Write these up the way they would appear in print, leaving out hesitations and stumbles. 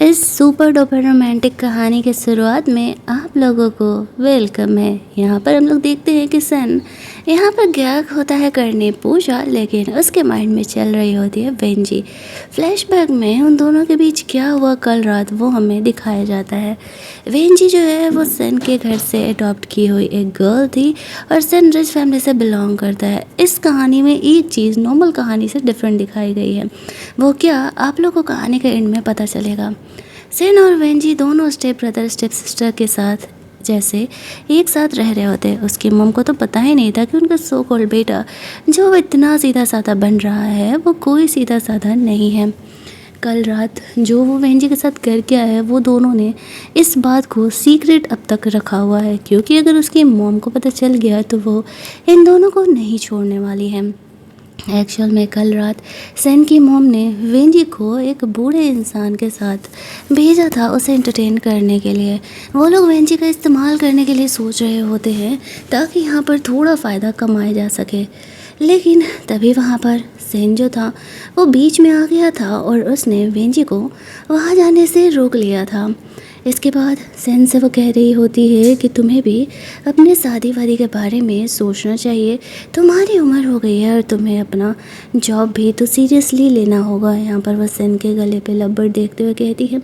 इस super duper romantic कहानी के शुरुआत में आप लोगों को वेलकम है। यहाँ पर हम लोग देखते हैं कि सन यहाँ पर गया होता है करने पूजा, लेकिन उसके माइंड में चल रही होती है वेंजी। फ्लैशबैक में उन दोनों के बीच क्या हुआ कल रात वो हमें दिखाया जाता है। वेंजी जो है वो सन के घर से अडॉप्ट की हुई एक गर्ल थी और सन रिच फैमिली से बिलोंग करता है। इस कहानी में एक चीज़ नॉर्मल कहानी से डिफरेंट दिखाई गई है। वो क्या, आप लोगों को कहानी के एंड में पता चलेगा। सेन और वेंजी दोनों स्टेप ब्रदर स्टेप सिस्टर के साथ जैसे एक साथ रह रहे होते। उसकी मम को तो पता ही नहीं था कि उनका सो कॉल्ड बेटा जो इतना सीधा साधा बन रहा है वो कोई सीधा साधा नहीं है। कल रात जो वो वेंजी के साथ कर क्या है वो दोनों ने इस बात को सीक्रेट अब तक रखा हुआ है, क्योंकि अगर उसकी मॉम को पता चल गया तो वो इन दोनों को नहीं छोड़ने वाली है। एक्चुअल में कल रात सेन की मॉम ने वेंजी को एक बूढ़े इंसान के साथ भेजा था उसे एंटरटेन करने के लिए। वो लोग वेंजी का इस्तेमाल करने के लिए सोच रहे होते हैं ताकि यहाँ पर थोड़ा फ़ायदा कमाया जा सके, लेकिन तभी वहाँ पर सेन जो था वो बीच में आ गया था और उसने वेंजी को वहाँ जाने से रोक लिया था। इसके बाद सेन से वो कह रही होती है कि तुम्हें भी अपने शादी वादी के बारे में सोचना चाहिए, तुम्हारी उम्र हो गई है और तुम्हें अपना जॉब भी तो सीरियसली लेना होगा। यहाँ पर वह सेन के गले पे लब्बड़ देखते हुए कहती है,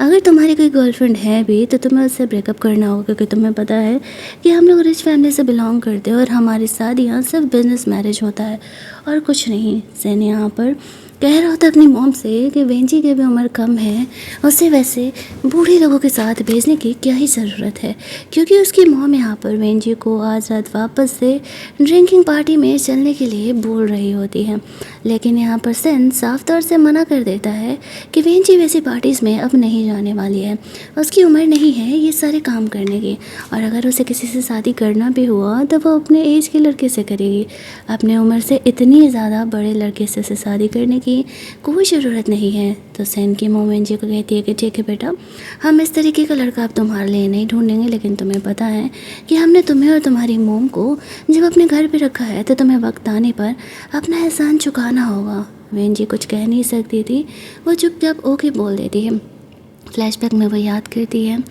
अगर तुम्हारी कोई गर्लफ्रेंड है भी तो तुम्हें उससे ब्रेकअप करना होगा, क्योंकि तुम्हें पता है कि हम लोग रिच फैमिली से बिलोंग करते हैं और हमारी शादियाँ सिर्फ बिजनेस मैरिज होता है और कुछ नहीं। सेन यहाँ पर कह रहा होता अपनी मॉम से कि वेंजी की भी उम्र कम है, उसे वैसे बूढ़े लोगों के साथ भेजने की क्या ही ज़रूरत है, क्योंकि उसकी मॉम यहाँ पर वेंजी को आज रात वापस से ड्रिंकिंग पार्टी में चलने के लिए बोल रही होती है। लेकिन यहाँ पर सेन साफ तौर से मना कर देता है कि वेंजी वैसी पार्टीज़ में अब नहीं जाने वाली है, उसकी उम्र नहीं है ये सारे काम करने की, और अगर उसे किसी से शादी करना भी हुआ तो वो अपने एज के लड़के से करेगी। अपने उम्र से इतनी ज़्यादा बड़े लड़के से शादी करने की कोई ज़रूरत नहीं है। तो सेन की मॉम वेंजी को कहती है कि ठीक है बेटा, हम इस तरीके का लड़का अब तुम्हारे लिए नहीं ढूंढेंगे, लेकिन तुम्हें पता है कि हमने तुम्हें और तुम्हारी मॉम को जब अपने घर पे रखा है तो तुम्हें वक्त आने पर अपना एहसान चुकाना होगा। वेंजी कुछ कह नहीं सकती थी, वो चुपचाप ओके बोल देती है। फ्लैशबैक में वो याद करती है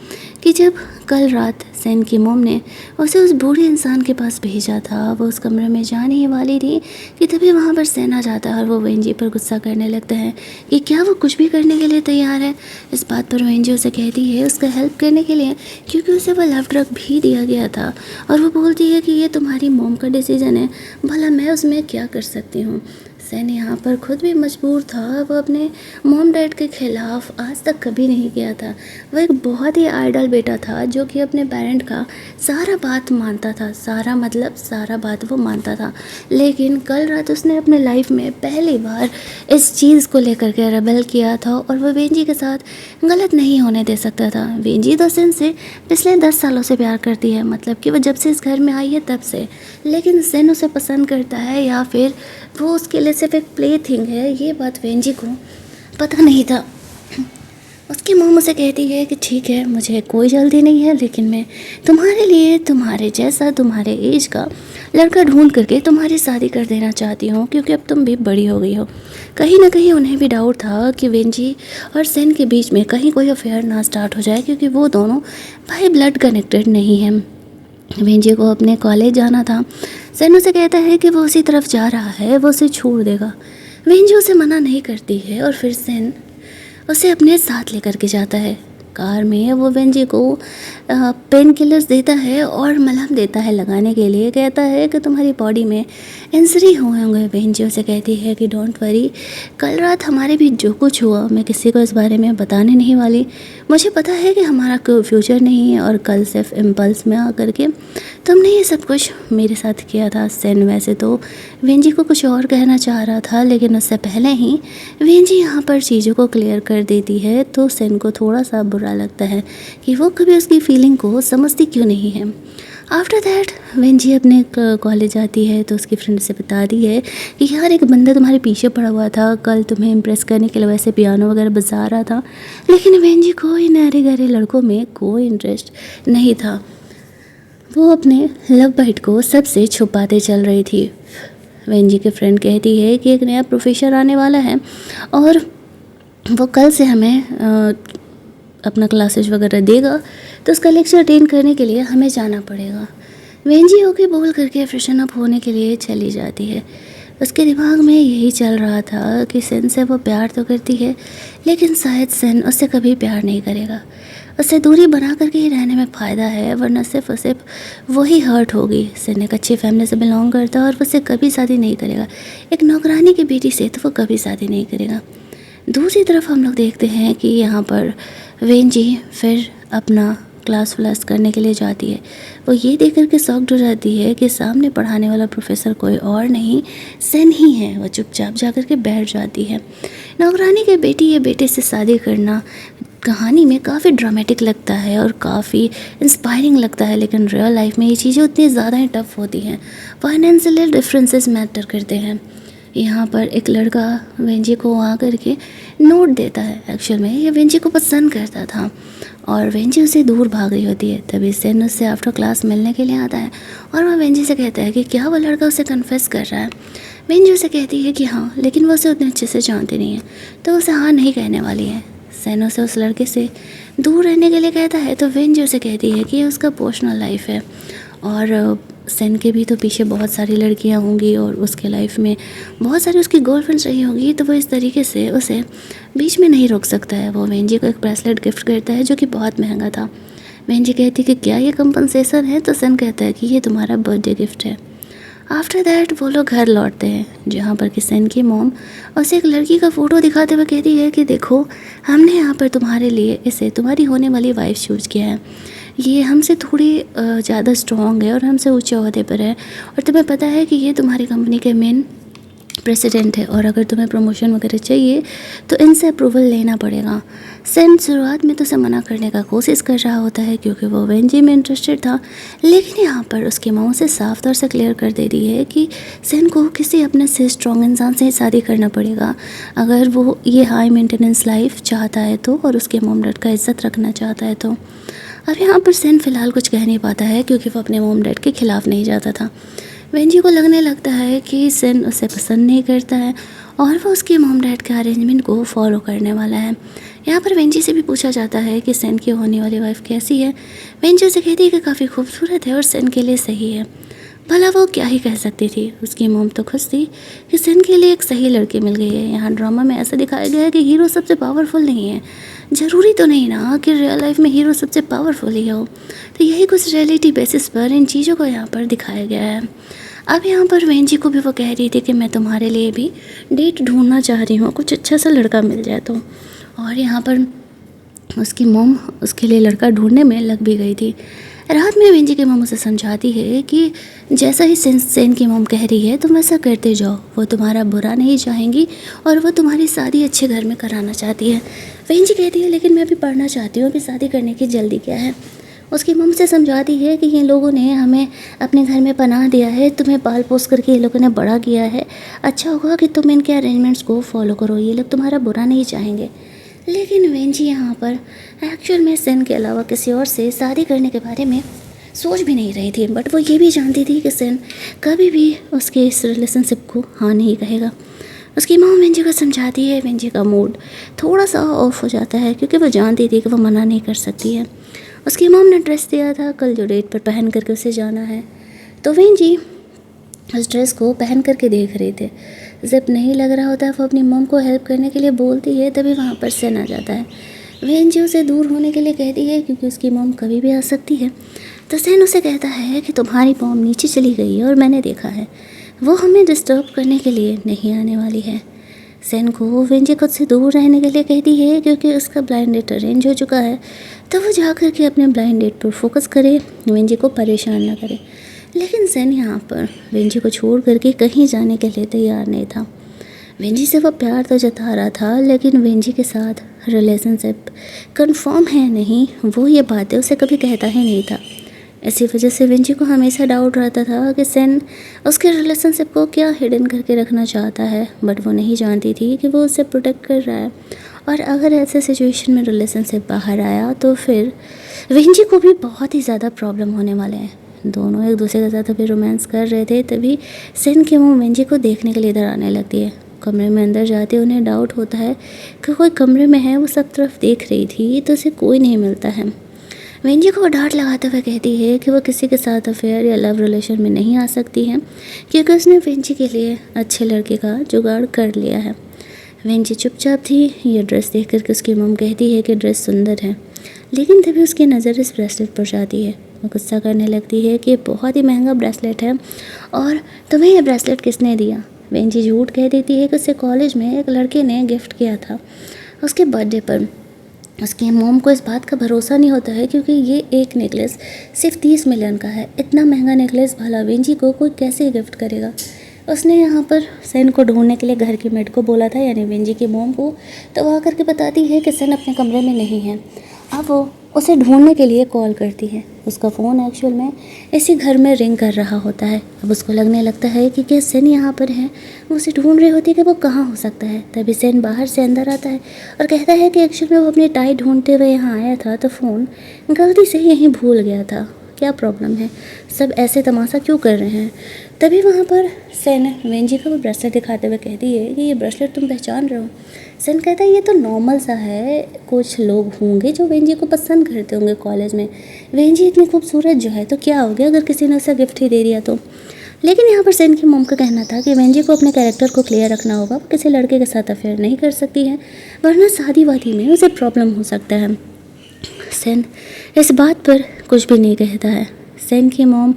कि जब कल रात सेन की मॉम ने उसे उस बूढ़े इंसान के पास भेजा था, वो उस कमरे में जाने ही वाली थी कि तभी वहाँ पर सेन आ जाता है और वो वेंजी पर गुस्सा करने लगता है कि क्या वो कुछ भी करने के लिए तैयार है। इस बात पर वेंजी उसे कहती है उसका हेल्प करने के लिए, क्योंकि उसे वो लव ड्रग भी दिया गया था, और वो बोलती है कि ये तुम्हारी मॉम का डिसीजन है, भला मैं उसमें क्या कर सकती हूँ। सेन यहाँ पर खुद भी मजबूर था, वो अपने मॉम डैड के खिलाफ आज तक कभी नहीं गया था। वो एक बहुत ही आइडल बेटा था जो कि अपने पेरेंट का सारा बात मानता था, सारा मतलब सारा बात वो मानता था। लेकिन कल रात उसने अपने लाइफ में पहली बार इस चीज़ को लेकर के रेबेल किया था और वो वेंजी के साथ गलत नहीं होने दे सकता था। वेंजी तो सेन से पिछले 10 सालों से प्यार करती है, मतलब कि वो जब से इस घर में आई है तब से, लेकिन सेन उसे पसंद करता है या फिर वो उसके लिए सिर्फ एक प्ले थिंग है, ये बात वेंजी को पता नहीं था। उसकी मॉम उसे कहती है कि ठीक है, मुझे कोई जल्दी नहीं है, लेकिन मैं तुम्हारे लिए तुम्हारे जैसा तुम्हारे एज का लड़का ढूंढ करके तुम्हारी शादी कर देना चाहती हूँ, क्योंकि अब तुम भी बड़ी हो गई हो। कहीं ना कहीं उन्हें भी डाउट था कि वेंजी और सेन के बीच में कहीं कोई अफेयर ना स्टार्ट हो जाए, क्योंकि वो दोनों भाई ब्लड कनेक्टेड नहीं हैं। वेंजी को अपने कॉलेज जाना था। सेन उसे कहता है कि वो उसी तरफ जा रहा है, वो उसे छोड़ देगा। वेंजी उसे मना नहीं करती है और फिर सेन उसे अपने साथ लेकर के जाता है। कार में वो वेंजी को पेन किलर्स देता है और मलहम देता है लगाने के लिए, कहता है कि तुम्हारी बॉडी में इंजरी हुए होंगे। वेंजी उसे कहती है कि डोंट वरी, कल रात हमारे भी जो कुछ हुआ मैं किसी को इस बारे में बताने नहीं वाली। मुझे पता है कि हमारा कोई फ्यूचर नहीं है और कल सिर्फ इम्पल्स में आकर के तुमने ये सब कुछ मेरे साथ किया था। सेन वैसे तो वेंजी को कुछ और कहना चाह रहा था, लेकिन उससे पहले ही वेंजी यहाँ पर चीज़ों को क्लियर कर देती है, तो सेन को थोड़ा सा बुरा लगता है कि वो कभी उसकी फीलिंग को समझती क्यों नहीं है। आफ्टर दैट वेंजी अपने कॉलेज आती है तो उसकी फ्रेंड से बताती है कि यार एक बंदा तुम्हारे पीछे पड़ा हुआ था, कल तुम्हें इम्प्रेस करने के लिए वैसे पियानो वगैरह बजा रहा था, लेकिन वेंजी को इन अरे गहरे लड़कों में कोई इंटरेस्ट नहीं था। वो अपने लव बाइट को सबसे छुपाते चल रही थी। वेंजी की फ्रेंड कहती है कि एक नया प्रोफेसर आने वाला है और वो कल से हमें अपना क्लासेस वगैरह देगा तो उसका लेक्चर अटेंड करने के लिए हमें जाना पड़ेगा। वेंजी ओके बोल करके फ्रेशन अप होने के लिए चली जाती है। उसके दिमाग में यही चल रहा था कि सेन से वो प्यार तो करती है, लेकिन शायद सेन उससे कभी प्यार नहीं करेगा। उससे दूरी बना करके ही रहने में फ़ायदा है, वरना सिर्फ और सिर्फ वही हर्ट होगी। सेन एक अच्छी फैमिली से बिलोंग करता है और वो उससे कभी शादी नहीं करेगा। एक नौकरानी की बेटी से तो वो कभी शादी नहीं करेगा। दूसरी तरफ हम लोग देखते हैं कि यहाँ पर वेंजी फिर अपना क्लास व्लास करने के लिए जाती है। वो ये देख कर के शॉक्ड हो जाती है कि सामने पढ़ाने वाला प्रोफेसर कोई और नहीं सेन ही है। वो चुपचाप जा कर के बैठ जाती है। नौकरानी के बेटी या बेटे से शादी करना कहानी में काफ़ी ड्रामेटिक लगता है और काफ़ी इंस्पायरिंग लगता है, लेकिन रियल लाइफ में ये चीज़ें उतनी ज़्यादा ही टफ होती हैं। फाइनेंशियल डिफरेंसेस मैटर करते हैं। यहाँ पर एक लड़का वेंजी को आ करके नोट देता है। एक्चुअल में ये वेंजी को पसंद करता था और वेंजी उसे दूर भाग रही होती है। तभी सेन उससे आफ्टर क्लास मिलने के लिए आता है और वह वेंजी से कहता है कि क्या वो लड़का उसे कन्फेस कर रहा है। वेंजी उसे कहती है कि हाँ, लेकिन वो उसे उतने अच्छे से जानती नहीं है तो उसे हाँ नहीं कहने वाली है। सेन उसे उस लड़के से दूर रहने के लिए कहता है तो वेंजी उसे कहती है कि ये उसका पर्सनल लाइफ है और सेन के भी तो पीछे बहुत सारी लड़कियां होंगी और उसके लाइफ में बहुत सारी उसकी गर्लफ्रेंड्स रही होंगी, तो वो इस तरीके से उसे बीच में नहीं रोक सकता है। वो वेंजी को एक ब्रेसलेट गिफ्ट करता है जो कि बहुत महंगा था। वेंजी कहती है कि क्या ये कंपनसेशन है, तो सेन कहता है कि ये तुम्हारा बर्थडे गिफ्ट है। आफ्टर दैट वो लोग घर लौटते हैं, जहाँ पर कि सेन की मॉम उसे एक लड़की का फ़ोटो दिखाते हुए कहती है कि देखो, हमने यहाँ पर तुम्हारे लिए इसे तुम्हारी होने वाली वाइफ चूज़ किया है। ये हमसे थोड़ी ज़्यादा स्ट्रॉन्ग है और हमसे ऊंचे ओहदे पर है और तुम्हें पता है कि ये तुम्हारी कंपनी के मेन प्रेसिडेंट है और अगर तुम्हें प्रमोशन वगैरह चाहिए तो इनसे अप्रूवल लेना पड़ेगा। सेन शुरुआत में तो उसे मना करने का कोशिश कर रहा होता है क्योंकि वो वेंजी में इंटरेस्टेड था, लेकिन यहाँ पर उसकी माँ से साफ तौर से क्लियर कर देती है कि सेन को किसी अपने से स्ट्रॉन्ग इंसान से ही शादी करना पड़ेगा अगर वो ये हाई मेंटेनेंस लाइफ चाहता है तो, और उसके मॉम डैड का इज्जत रखना चाहता है तो। अब यहाँ पर सेन फ़िलहाल कुछ कह नहीं पाता है क्योंकि वो अपने मॉम डैड के खिलाफ़ नहीं जाता था। वेंजी को लगने लगता है कि सेन उसे पसंद नहीं करता है और वो उसके मॉम डैड के अरेंजमेंट को फॉलो करने वाला है। यहाँ पर वेंजी से भी पूछा जाता है कि सेन की होने वाली वाइफ कैसी है। वेंजी उसे कहती है कि काफ़ी खूबसूरत है और सेन के लिए सही है। भला वो क्या ही कह सकती थी। उसकी मॉम तो खुश थी कि सेन के लिए एक सही लड़की मिल गई है। यहाँ ड्रामा में ऐसा दिखाया गया है कि हीरो सबसे पावरफुल नहीं है। ज़रूरी तो नहीं ना कि रियल लाइफ में हीरो सबसे पावरफुल ही हो। तो यही कुछ रियलिटी बेसिस पर इन चीज़ों को यहाँ पर दिखाया गया है। अब यहाँ पर वेंजी को भी वो कह रही थी कि मैं तुम्हारे लिए भी डेट ढूंढना चाह रही हूँ, कुछ अच्छा सा लड़का मिल जाए तो। और यहाँ पर उसकी मॉम उसके लिए लड़का ढूंढने में लग भी गई थी। रात में वेंजी की मॉम उसे समझाती है कि जैसा ही सेन की मॉम कह रही है तुम वैसा करते जाओ, वो तुम्हारा बुरा नहीं चाहेंगी और वो तुम्हारी शादी अच्छे घर में कराना चाहती है। वेंजी कहती है लेकिन मैं भी पढ़ना चाहती हूँ कि शादी करने की जल्दी क्या है। उसकी मॉम से समझाती है कि ये लोगों ने हमें अपने घर में पनाह दिया है, तुम्हें पाल पोस करके ये लोगों ने बड़ा किया है, अच्छा होगा कि तुम इनके अरेंजमेंट्स को फॉलो करो, ये लोग तुम्हारा बुरा नहीं चाहेंगे। लेकिन वेंजी यहाँ पर एक्चुअल में सेन के अलावा किसी और से शादी करने के बारे में सोच भी नहीं रही थी, बट वो ये भी जानती थी कि सेन कभी भी उसके इस रिलेशनशिप को हाँ नहीं कहेगा। उसकी माँ वेंजी को समझाती है। वेंजी का मूड थोड़ा सा ऑफ हो जाता है क्योंकि वो जानती थी कि वो मना नहीं कर सकती है। उसकी मॉम ने ड्रेस दिया था कल जो डेट पर पहन करके उसे जाना है, तो वेंजी उस ड्रेस को पहन करके देख रहे थे। जिप नहीं लग रहा होता है, वो अपनी मॉम को हेल्प करने के लिए बोलती है, तभी वहाँ पर सेन आ जाता है। वेंजी उसे दूर होने के लिए कहती है क्योंकि उसकी मॉम कभी भी आ सकती है। तो सेन उसे कहता है कि तुम्हारी मॉम नीचे चली गई है और मैंने देखा है, वो हमें डिस्टर्ब करने के लिए नहीं आने वाली है। सेन को वेंजी खुद से दूर रहने के लिए कहती है क्योंकि उसका ब्लाइंड डेट अरेंज हो चुका है, तो वो जा कर के अपने ब्लाइंड डेट पर फोकस करे, वेंजी को परेशान ना करे। लेकिन सेन यहाँ पर वेंजी को छोड़ करके कहीं जाने के लिए तैयार नहीं था। वेंजी से वो प्यार तो जता रहा था, लेकिन वेंजी के साथ रिलेशनशिप कंफर्म है नहीं, वो ये बातें उसे कभी कहता ही नहीं था। इसी वजह से वेंजी को हमेशा डाउट रहता था कि सेन उसके रिलेशनशिप को क्या हिडन करके रखना चाहता है, बट वो नहीं जानती थी कि वो उसे प्रोटेक्ट कर रहा है। और अगर ऐसे सिचुएशन में रिलेशनशिप बाहर आया तो फिर वेंजी को भी बहुत ही ज़्यादा प्रॉब्लम होने वाले हैं। दोनों एक दूसरे के साथ अभी रोमांस कर रहे थे, तभी सेन की मॉम वेंजी को देखने के लिए इधर आने लगती है। कमरे में अंदर जाते उन्हें डाउट होता है कि कोई कमरे में है। वो सब तरफ देख रही थी तो उसे कोई नहीं मिलता है। वेंजी को वो डांट लगाते हुए कहती है कि वो किसी के साथ अफेयर या लव रिलेशन में नहीं आ सकती है, क्योंकि उसने वेंजी के लिए अच्छे लड़के का जुगाड़ कर लिया है। वेंजी चुपचाप थी। ये ड्रेस देख करके उसकी मम कहती है कि ड्रेस सुंदर है, लेकिन तभी उसकी नज़र इस ब्रेसलेट पर जाती है। वो गुस्सा करने लगती है कि बहुत ही महंगा ब्रेसलेट है और तुम्हें यह ब्रेसलेट किसने दिया। वेंजी झूठ कह देती है कि उसे कॉलेज में एक लड़के ने गिफ्ट किया था उसके बर्थडे पर। उसकी मॉम को इस बात का भरोसा नहीं होता है, क्योंकि ये एक नेकलेस सिर्फ 30 मिलियन का है। इतना महंगा नेकलेस भला वेंजी को कोई कैसे गिफ्ट करेगा। उसने यहाँ पर सेन को ढूंढने के लिए घर की मेड को बोला था, यानी वेंजी की मॉम को। तो वो आकर के बताती है कि सेन अपने कमरे में नहीं है। अब वो उसे ढूंढने के लिए कॉल करती है। उसका फ़ोन एक्चुअल में इसी घर में रिंग कर रहा होता है। अब उसको लगने लगता है कि क्या सेन यहाँ पर है। वो उसे ढूंढ रही होती है कि वो कहाँ हो सकता है। तभी सेन बाहर से अंदर आता है और कहता है कि एक्चुअल में वो अपनी टाई ढूंढते हुए यहाँ आया था, तो फ़ोन गलती से यहीं भूल गया था। क्या प्रॉब्लम है, सब ऐसे तमाशा क्यों कर रहे हैं। तभी वहाँ पर सेन वेंजी को वो ब्रेसलेट दिखाते हुए कहती है कि ये ब्रेसलेट तुम पहचान रहे हो। सेन कहता है ये तो नॉर्मल सा है, कुछ लोग होंगे जो वेंजी को पसंद करते होंगे कॉलेज में। वेंजी इतनी खूबसूरत जो है तो क्या हो गया अगर किसी ने उसे गिफ्ट ही दे दिया तो। लेकिन यहाँ पर सेन की मॉम का कहना था कि वेंजी को अपने कैरेक्टर को क्लियर रखना होगा। वो किसी लड़के के साथ अफेयर नहीं कर सकती है, वरना शादी वादी में उसे प्रॉब्लम हो सकता है। सेन इस बात पर कुछ भी नहीं कहता है। सेन की मॉम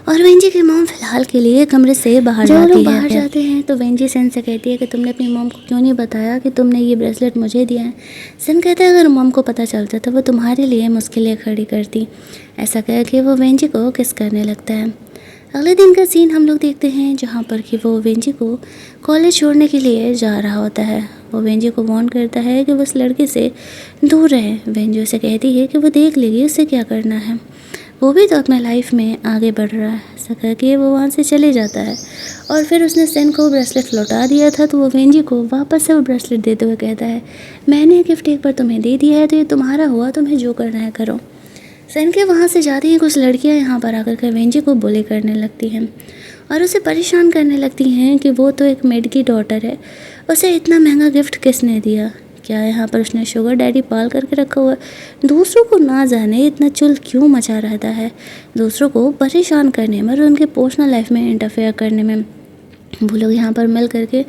और वेंजी की मॉम फिलहाल के लिए कमरे से बाहर जाती है। बाहर जाते हैं तो वेंजी सेन से कहती है कि तुमने अपनी मॉम को क्यों नहीं बताया कि तुमने ये ब्रेसलेट मुझे दिया है। सेन कहता है अगर मॉम को पता चलता तो वो तुम्हारे लिए मुश्किलें खड़ी करती। ऐसा कह के वो वेंजी को किस करने लगता है। अगले दिन का सीन हम लोग देखते हैं, जहाँ पर कि वो वेंजी को कॉलेज छोड़ने के लिए जा रहा होता है। वो वेंजी को वार्न करता है कि वो उस लड़के से दूर रहे। वेंजी उसे कहती है कि वो देख लेगी उसे क्या करना है, वो भी तो अपना लाइफ में आगे बढ़ रहा है। ऐसा करके वो वहाँ से चले जाता है और फिर उसने सेन को ब्रेसलेट लौटा दिया था, तो वो वेंजी को वापस से वो ब्रेसलेट देते हुए कहता है मैंने गिफ्ट एक बार तुम्हें दे दिया है तो ये तुम्हारा हुआ, तुम्हें जो करना है करो। सेन के वहाँ से जाती हैं कुछ लड़कियाँ यहाँ पर आकर के वेंजी को बुली करने लगती हैं और उसे परेशान करने लगती हैं कि वो तो एक मेड की डॉटर है, उसे इतना महंगा गिफ्ट किसने दिया, क्या यहाँ पर उसने शुगर डैडी पाल करके रखा हुआ है। दूसरों को ना जाने इतना चुल क्यों मचा रहता है, दूसरों को परेशान करने में और उनके पर्सनल लाइफ में इंटरफेयर करने में। वो लोग यहाँ पर मिल करके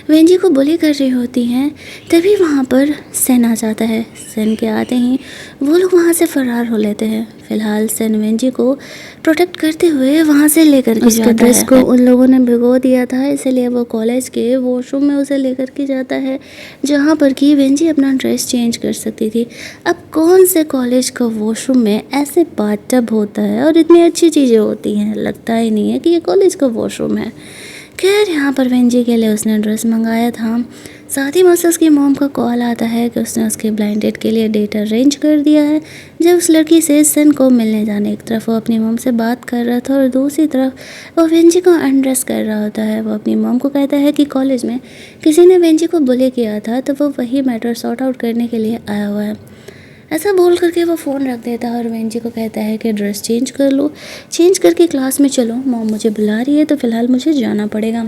वेंजी को बुली कर रही होती हैं। तभी वहाँ पर सेन आ जाता है। सेन के आते ही वो लोग वहाँ से फरार हो लेते हैं। फिलहाल सेन वेंजी को प्रोटेक्ट करते हुए वहाँ से लेकर के जाता है। ड्रेस को उन लोगों ने भिगो दिया था, इसलिए वो कॉलेज के वॉशरूम में उसे लेकर के जाता है, जहाँ पर कि वेंजी अपना ड्रेस चेंज कर सकती थी। अब कौन से कॉलेज का वॉशरूम में ऐसे बाथटब होता है और इतनी अच्छी चीज़ें होती हैं, लगता ही नहीं है कि ये कॉलेज का वॉशरूम है। खैर यहाँ पर वेंजी के लिए उसने ड्रेस मंगाया था। साथ ही मुझसे उसकी मॉम का कॉल आता है कि उसने उसके ब्लाइंड डेट के लिए डेट अरेंज कर दिया है। जब उस लड़की से सेन को मिलने जाने, एक तरफ वो अपनी मॉम से बात कर रहा था और दूसरी तरफ वो वेंजी को अनड्रेस कर रहा होता है। वो अपनी मॉम को कहता है कि कॉलेज में किसी ने वेंजी को बुली किया था, तो वो वही मैटर सॉर्ट आउट करने के लिए आया हुआ है। ऐसा बोल करके वो फ़ोन रख देता है और वेंजी को कहता है कि ड्रेस चेंज कर लो, चेंज करके क्लास में चलो, मॉम मुझे बुला रही है तो फ़िलहाल मुझे जाना पड़ेगा।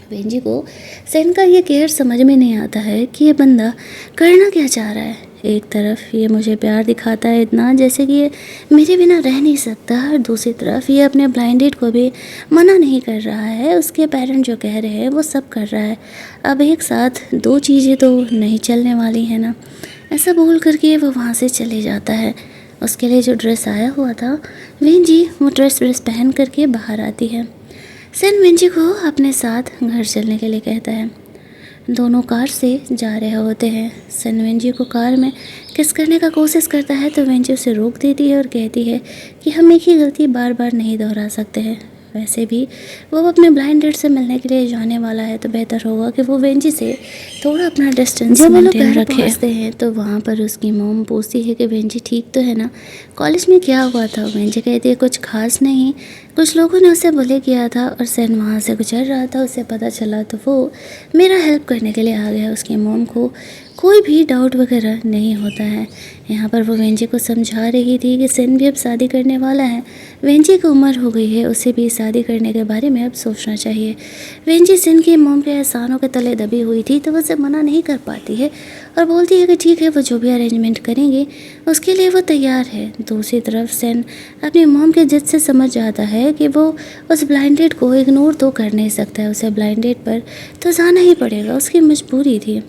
वेंजी को सेन का ये केयर समझ में नहीं आता है कि ये बंदा करना क्या चाह रहा है। एक तरफ ये मुझे प्यार दिखाता है इतना जैसे कि ये मेरे बिना रह नहीं सकता, और दूसरी तरफ ये अपने ब्लाइंड डेट को भी मना नहीं कर रहा है। उसके पेरेंट जो कह रहे हैं वो सब कर रहा है। अब एक साथ दो चीज़ें तो नहीं चलने वाली है ना। ऐसा बोल करके वो वहाँ से चले जाता है। उसके लिए जो ड्रेस आया हुआ था, वेंजी वो ड्रेस पहन करके बाहर आती है। सेन वेंजी को अपने साथ घर चलने के लिए कहता है। दोनों कार से जा रहे होते हैं। सेन वेंजी को कार में किस करने का कोशिश करता है तो वेंजी उसे रोक देती है और कहती है कि हम एक ही गलती बार बार नहीं दोहरा सकते हैं। वैसे भी वो अपने ब्लाइंड डेट से मिलने के लिए जाने वाला है, तो बेहतर होगा कि वो वेंजी से थोड़ा अपना डिस्टेंस मेंटेन रखे हैं। तो वहाँ पर उसकी मॉम पूछती है कि वेंजी ठीक तो है ना, कॉलेज में क्या हुआ था। वेंजी कहती है कुछ खास नहीं, कुछ लोगों ने उसे बुली किया था और सेन वहाँ से गुजर रहा था, उसे पता चला तो वो मेरा हेल्प करने के लिए आ गया। उसकी मॉम को कोई भी डाउट वगैरह नहीं होता है। यहाँ पर वो वेंजी को समझा रही थी कि सेन भी अब शादी करने वाला है, वेंजी की उम्र हो गई है, उसे भी शादी करने के बारे में अब सोचना चाहिए। वेंजी सेन की मॉम के एहसानों के तले दबी हुई थी तो वो उसे मना नहीं कर पाती है और बोलती है कि ठीक है, वो जो भी अरेंजमेंट करेंगे उसके लिए वो तैयार है। दूसरी तरफ सेन अपनी मॉम के जिद से समझ जाता है कि वो उस ब्लाइंड डेट को इग्नोर तो कर नहीं सकता है, उसे ब्लाइंड डेट पर तो जाना ही पड़ेगा, उसकी मजबूरी थी।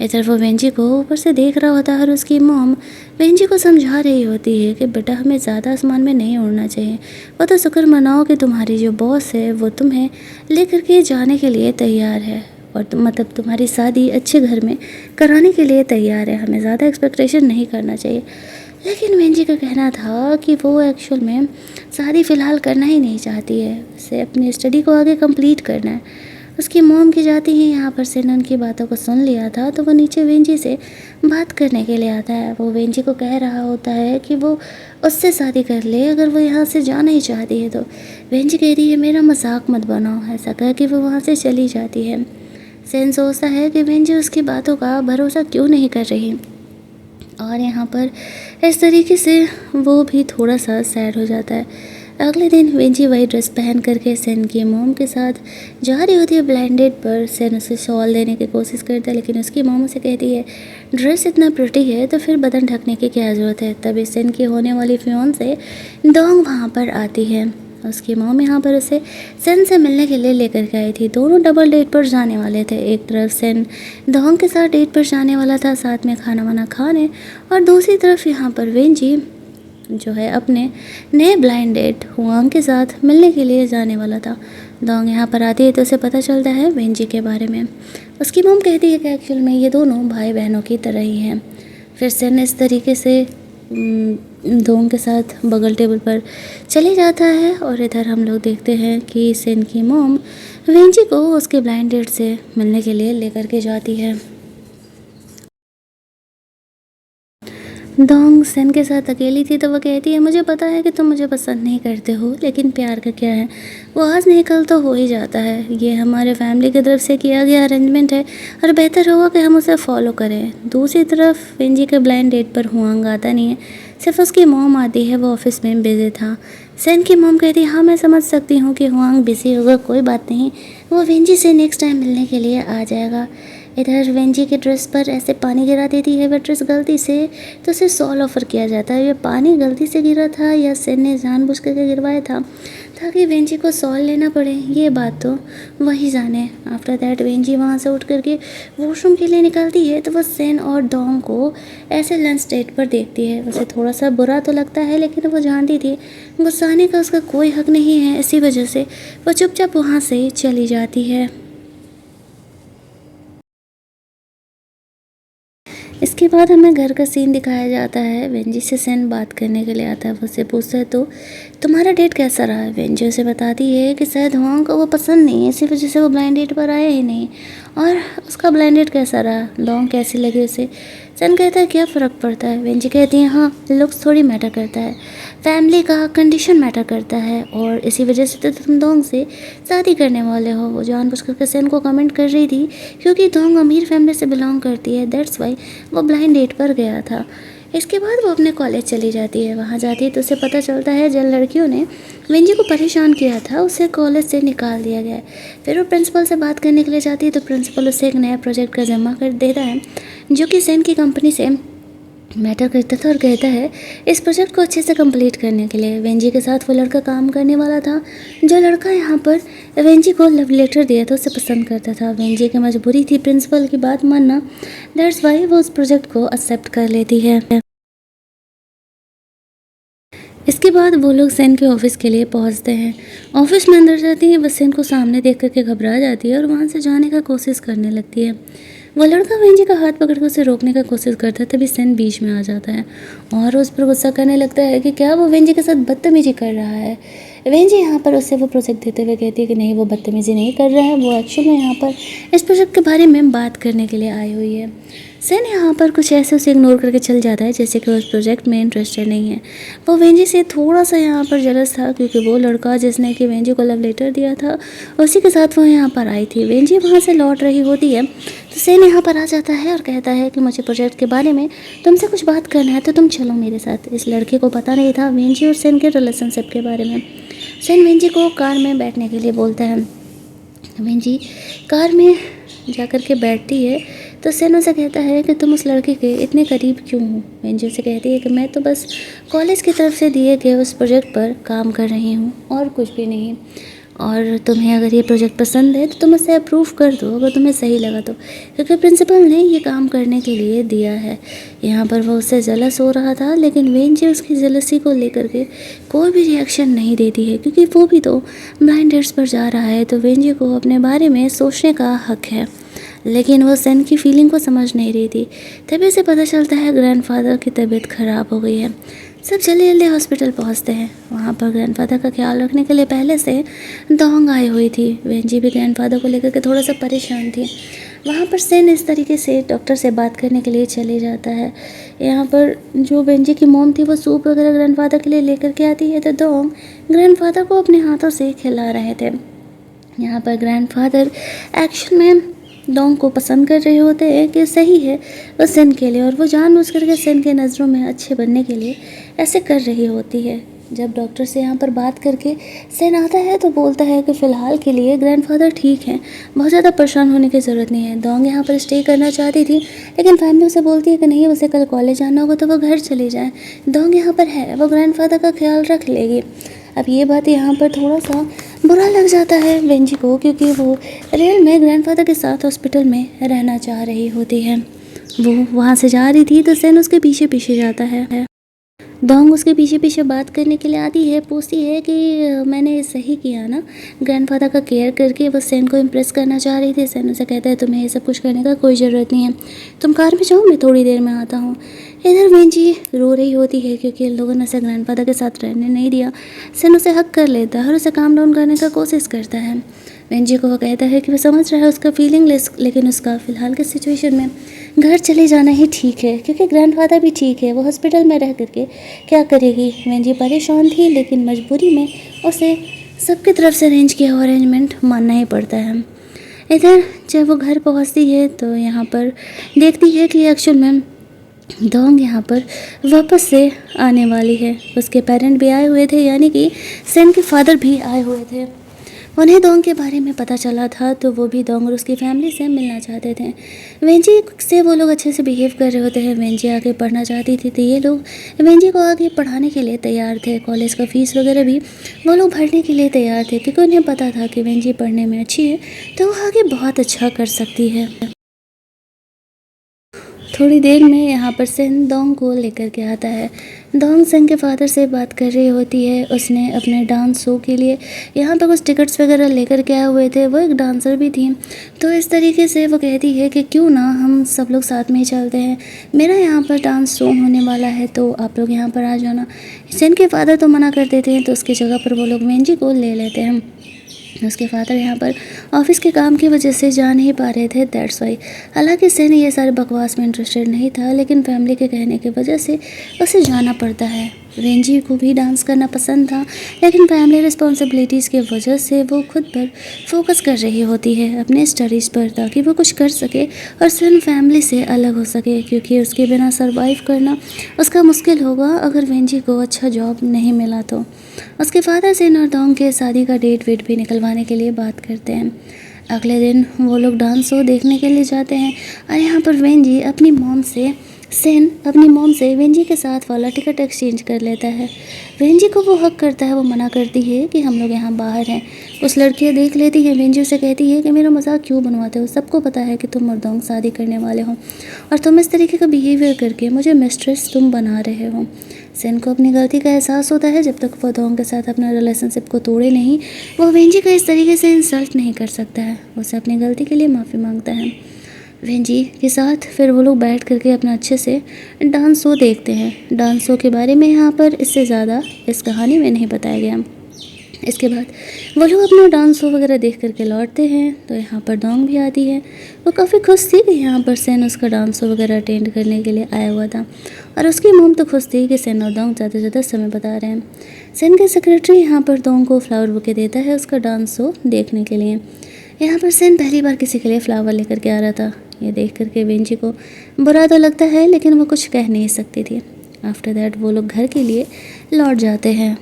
इधर वो वेंजी को ऊपर से देख रहा होता है और उसकी मॉम वेंजी को समझा रही होती है कि बेटा हमें ज़्यादा आसमान में नहीं उड़ना चाहिए, वो तो शुक्र मनाओ कि तुम्हारी जो बॉस है वो तुम्हें लेकर के जाने के लिए तैयार है और मतलब तुम्हारी शादी अच्छे घर में कराने के लिए तैयार है, हमें ज़्यादा एक्सपेक्टेशन नहीं करना चाहिए। लेकिन वेंजी का कहना था कि वो एक्चुअल में शादी फ़िलहाल करना ही नहीं चाहती है, उसे अपनी स्टडी को आगे कंप्लीट करना है। उसकी मॉम की जाती ही यहाँ पर सेन उनकी बातों को सुन लिया था तो वो नीचे वेंजी से बात करने के लिए आता है। वो वेंजी को कह रहा होता है कि वो उससे शादी कर ले अगर वो यहाँ से जाना ही चाहती है तो। वेंजी कह रही है मेरा मजाक मत बनाओ, ऐसा कह के वो वहाँ से चली जाती है। सेन सोचता है कि वेंजी उसकी बातों का भरोसा क्यों नहीं कर रही और यहाँ पर इस तरीके से वो भी थोड़ा सा सैड हो जाता है। अगले दिन वेंजी वही ड्रेस पहन करके सेन की मोम के साथ जा रही होती है ब्लाइंड डेट पर। सेन उसे शॉल देने की कोशिश करता है लेकिन उसकी मोम उसे कहती है ड्रेस इतना प्रिटी है तो फिर बदन ढकने की क्या ज़रूरत है। तभी सेन की होने वाली फियोंसे डोंग वहाँ पर आती है। उसकी मॉम यहाँ पर उसे सेन से मिलने के लिए लेकर के आई थी। दोनों डबल डेट पर जाने वाले थे। एक तरफ सेन डोंग के साथ डेट पर जाने वाला था, साथ में खाना वाना खाने, और दूसरी तरफ यहाँ पर वेंजी जो है अपने नए ब्लाइंड डेट हुआंग के साथ मिलने के लिए जाने वाला था। डोंग यहाँ पर आती है तो उसे पता चलता है वेंजी के बारे में। उसकी मॉम कहती है कि एक्चुअल में ये दोनों भाई बहनों की तरह ही हैं। फिर सेन इस तरीके से डोंग के साथ बगल टेबल पर चले जाता है और इधर हम लोग देखते हैं कि सेन की मॉम वेंजी को उसके ब्लाइंड डेट से मिलने के लिए लेकर के जाती है। डोंग सेन के साथ अकेली थी तो वह कहती है मुझे पता है कि तुम मुझे पसंद नहीं करते हो लेकिन प्यार का क्या है, वो आज नहीं कल तो हो ही जाता है। ये हमारे फैमिली की तरफ से किया गया अरेंजमेंट है और बेहतर होगा कि हम उसे फॉलो करें। दूसरी तरफ वेंजी के ब्लाइंड डेट पर हुआंग आता नहीं है, सिर्फ उसकी मॉम आती है, वो ऑफिस में बिजी था। सेन की मॉम कहती है हाँ मैं समझ सकती हूँ कि हुआंग बिजी होगा, कोई बात नहीं, वो वेंजी से नेक्स्ट टाइम मिलने के लिए आ जाएगा। इधर वेंजी के ड्रेस पर ऐसे पानी गिरा देती है वह ड्रेस गलती से तो उसे सॉल ऑफर किया जाता है। ये पानी गलती से गिरा था या सेन ने जानबूझ करके गिरवाया था ताकि वेंजी को सॉल लेना पड़े, ये बात तो वही जाने। आफ्टर दैट वेंजी वहाँ से उठ करके वॉशरूम के लिए निकलती है तो वह सेन और डोंग को ऐसे लंच डेट पर देखती है। उसे थोड़ा सा बुरा तो लगता है लेकिन वो जानती थी गुस्साने का उसका कोई हक नहीं है, इसी वजह से वो चुपचाप वहाँ से चली जाती है। इसके बाद हमें घर का सीन दिखाया जाता है। वेंजी से सेन बात करने के लिए आता है, वो उससे पूछता है तो तुम्हारा डेट कैसा रहा है। वेंजी उसे बताती है कि शायद हुआंग को वो पसंद नहीं है, इसी वजह से वो ब्लाइंड डेट पर आया ही नहीं। और उसका ब्लाइंड डेट कैसा रहा, डोंग कैसी लगी उसे। सेन कहता है क्या फ़र्क पड़ता है। वेंजी कहती है हाँ लुक्स थोड़ी मैटर करता है, फैमिली का कंडीशन मैटर करता है और इसी वजह से तो तुम डोंग से शादी करने वाले हो। वो जानबूझ करके सेन को कमेंट कर रही थी क्योंकि डोंग अमीर फैमिली से बिलोंग करती है, दैट्स वाई वो ब्लाइंड डेट पर गया था। इसके बाद वो अपने कॉलेज चली जाती है। वहाँ जाती है तो उसे पता चलता है जिन लड़कियों ने वेंजी को परेशान किया था उसे कॉलेज से निकाल दिया गया है। फिर वो प्रिंसिपल से बात करने के लिए जाती है तो प्रिंसिपल उसे एक नया प्रोजेक्ट का जिम्मा कर देता है जो कि सेन की कंपनी से मैटर करता था और कहता है इस प्रोजेक्ट को अच्छे से कंप्लीट करने के लिए। वेंजी के साथ वो लड़का काम करने वाला था जो लड़का यहाँ पर वेंजी को लव लेटर दिया था उसे पसंद करता था। वेंजी की मजबूरी थी प्रिंसिपल की बात मानना, दैट्स वाई वो उस प्रोजेक्ट को एक्सेप्ट कर लेती है। इसके बाद वो लोग सेन के ऑफिस के लिए पहुंचते हैं। ऑफिस में अंदर जाती है, वो सेन को सामने देख करके घबरा जाती है और वहाँ से जाने का कोशिश करने लगती है। वो लड़का वेंजी का हाथ पकड़ कर उसे रोकने का कोशिश करता है, तभी सेन बीच में आ जाता है और उस पर गुस्सा करने लगता है कि क्या वो वेंजी के साथ बदतमीजी कर रहा है। वेंजी यहाँ पर उसे वो प्रोजेक्ट देते हुए कहती है कि नहीं वो बदतमीजी नहीं कर रहा है, वो एक्चुअली में यहाँ पर इस प्रोजेक्ट के बारे में बात करने के लिए आई हुई है। सेन यहाँ पर कुछ ऐसे उसे इग्नोर करके चल जाता है जैसे कि वो उस प्रोजेक्ट में इंटरेस्टेड नहीं है। वो वेंजी से थोड़ा सा यहाँ पर जेलस था क्योंकि वो लड़का जिसने कि वेंजी को लव लेटर दिया था उसी के साथ वो यहाँ पर आई थी। वेंजी वहाँ से लौट रही होती है तो सेन यहाँ पर आ जाता है और कहता है कि मुझे प्रोजेक्ट के बारे में तुमसे कुछ बात करना है तो तुम चलो मेरे साथ। इस लड़के को पता नहीं था वेंजी और सेन के रिलेशनशिप के बारे में। सेन वेंजी को कार में बैठने के लिए बोलता है। वेंजी कार में जाकर के बैठती है तो सेन उसे कहता है कि तुम उस लड़के के इतने करीब क्यों हो। वेंजी उसे कहती है कि मैं तो बस कॉलेज की तरफ से दिए गए उस प्रोजेक्ट पर काम कर रही हूँ और कुछ भी नहीं। और तुम्हें अगर ये प्रोजेक्ट पसंद है तो तुम उसे अप्रूव कर दो अगर तुम्हें सही लगा तो, क्योंकि प्रिंसिपल ने ये काम करने के लिए दिया है। यहाँ पर वो उससे जलस हो रहा था लेकिन वेंजी उसकी जलसी को लेकर के कोई भी रिएक्शन नहीं देती है क्योंकि वो भी तो ब्लाइंड डेट्स पर जा रहा है तो वेंजी को अपने बारे में सोचने का हक है। लेकिन वो सेन की फीलिंग को समझ नहीं रही थी। तभी से पता चलता है ग्रैंडफादर की तबीयत ख़राब हो गई है। सब जल्दी जल्दी हॉस्पिटल पहुंचते हैं। वहाँ पर ग्रैंडफादर का ख्याल रखने के लिए पहले से दोंग आई हुई थी। वेंजी भी ग्रैंडफादर को लेकर के थोड़ा सा परेशान थी। वहाँ पर सेन इस तरीके से डॉक्टर से बात करने के लिए चले जाता है। यहाँ पर जो वेंजी की मॉम थी वो सूप वगैरह ग्रैंडफादर के लिए लेकर के आती है तो दोंग ग्रैंडफादर को अपने हाथों से खिला रहे थे। यहाँ पर ग्रैंडफादर एक्शन में डोंग को पसंद कर रहे होते हैं कि सही है वो सेन के लिए और वो जानबूझ करके सेन के नज़रों में अच्छे बनने के लिए ऐसे कर रही होती है। जब डॉक्टर से यहाँ पर बात करके सेन आता है तो बोलता है कि फ़िलहाल के लिए ग्रैंडफादर ठीक हैं, बहुत ज़्यादा परेशान होने की ज़रूरत नहीं है। डोंग यहाँ पर स्टे करना चाहती थी लेकिन फैमिली उसे बोलती है कि नहीं उसे कल कॉलेज जाना होगा तो वो घर चले जाए। डोंग यहाँ पर है वो ग्रैंडफादर का ख्याल रख लेगी। अब ये बात यहाँ पर थोड़ा सा बुरा लग जाता है वेंजी को क्योंकि वो रियल में ग्रैंडफादर के साथ हॉस्पिटल में रहना चाह रही होती है। वो वहाँ से जा रही थी तो सेन उसके पीछे पीछे जाता है। डोंग उसके पीछे पीछे बात करने के लिए आती है, पूछती है कि मैंने सही किया ना ग्रैंडफादर का केयर करके। वो सेन को इम्प्रेस करना चाह रही थी। सेन उसे कहता है तुम्हें ये सब कुछ करने का कोई ज़रूरत नहीं है, तुम कार में जाओ मैं थोड़ी देर में आता हूँ। इधर वेंजी रो रही होती है क्योंकि इन लोगों ने उसे ग्रैंडफादर के साथ रहने नहीं दिया। सेन उसे हक कर लेता है और उसे काम डाउन करने का कोशिश करता है। वेंजी को वो कहता है कि वो समझ रहा है उसका फीलिंग लेकिन उसका फ़िलहाल के सिचुएशन में घर चले जाना ही ठीक है क्योंकि ग्रैंडफादर भी ठीक है। वो हॉस्पिटल में रह करके क्या करेगी। वेंजी परेशान थी लेकिन मजबूरी में उसे सबकी तरफ से अरेंज किया हुआ अरेंजमेंट मानना ही पड़ता है। इधर जब वो घर पहुंचती है तो यहाँ पर देखती है कि एक्चुअल में डोंग यहाँ पर वापस से आने वाली है। उसके पेरेंट भी आए हुए थे यानी कि सेन के फादर भी आए हुए थे। उन्हें डोंग के बारे में पता चला था तो वो भी डोंग और उसकी फैमिली से मिलना चाहते थे। वेंजी से वो लोग अच्छे से बिहेव कर रहे होते हैं। वेंजी आगे पढ़ना चाहती थी तो ये लोग वेंजी को आगे पढ़ाने के लिए तैयार थे। कॉलेज का फ़ीस वगैरह भी वो लोग भरने के लिए तैयार थे क्योंकि उन्हें पता था कि वेंजी पढ़ने में अच्छी है तो वो आगे बहुत अच्छा कर सकती है। थोड़ी देर में यहाँ पर सेन डोंग को लेकर के आता है। डोंग सेन के फादर से बात कर रही होती है। उसने अपने डांस शो के लिए यहाँ पर कुछ टिकट्स वगैरह लेकर के आए हुए थे। वो एक डांसर भी थी तो इस तरीके से वो कहती है कि क्यों ना हम सब लोग साथ में ही चलते हैं, मेरा यहाँ पर डांस शो होने वाला है तो आप लोग यहाँ पर आ जाना। सेन के फादर तो मना कर देते हैं तो उसकी जगह पर वो लोग वेंजी को ले लेते हैं। उसके फादर यहाँ पर ऑफिस के काम की वजह से जा नहीं पा रहे थे, दैट्स वाई। हालांकि सेन ये सारे बकवास में इंटरेस्टेड नहीं था लेकिन फैमिली के कहने की वजह से उसे जाना पड़ता है। वेंजी को भी डांस करना पसंद था लेकिन फैमिली रिस्पॉन्सिबिलिटीज़ की वजह से वो खुद पर फोकस कर रही होती है अपने स्टडीज़ पर ताकि वो कुछ कर सके और सेन फैमिली से अलग हो सके क्योंकि उसके बिना सर्वाइव करना उसका मुश्किल होगा अगर वेंजी को अच्छा जॉब नहीं मिला तो। उसके फादर सेन और डोंग के शादी का डेट वेट भी निकलवाने के लिए बात करते हैं। अगले दिन वो लोग डांस शो देखने के लिए जाते हैं और यहाँ पर वेंजी अपनी मॉम से वेंजी के साथ वाला टिकट एक्सचेंज कर लेता है। वेंजी को वो हक करता है, वो मना करती है कि हम लोग यहाँ बाहर हैं। कुछ लड़कियाँ देख लेती है। वेंजी उसे कहती है कि मेरा मजाक क्यों बनवाते हो, सबको पता है कि तुम और डोंग शादी करने वाले हो और तुम इस तरीके का बिहेवियर करके मुझे मिस्ट्रेस तुम बना रहे हो। सेन को अपनी गलती का एहसास होता है। जब तक वो डोंग के साथ अपना रिलेशनशिप को तोड़े नहीं वो वेंजी का इस तरीके से इंसल्ट नहीं कर सकता है। उसे अपनी गलती के लिए माफ़ी मांगता है। वेंजी के साथ फिर वो लोग बैठ करके अपना अच्छे से डांस शो देखते हैं। डांस शो के बारे में यहाँ पर इससे ज़्यादा इस कहानी में नहीं बताया गया। इसके बाद वो लोग अपना डांस शो वगैरह देख करके लौटते हैं। तो यहाँ पर डोंग भी आती है। वो काफ़ी खुश थी कि यहाँ पर सेन उसका डांस शो वगैरह अटेंड करने के लिए आया हुआ था, और उसकी मॉम तो खुश थी कि सेन और डोंग ज़्यादा से ज़्यादा समय बता रहे हैं। सेन के सेक्रेटरी यहाँ पर डोंग को फ्लावर बुके देता है उसका डांस शो देखने के लिए। यहाँ पर सेन पहली बार किसी के लिए फ्लावर लेकर के आ रहा था। ये देख करके वेंजी को बुरा तो लगता है, लेकिन वो कुछ कह नहीं सकती थी। आफ्टर दैट वो लोग घर के लिए लौट जाते हैं।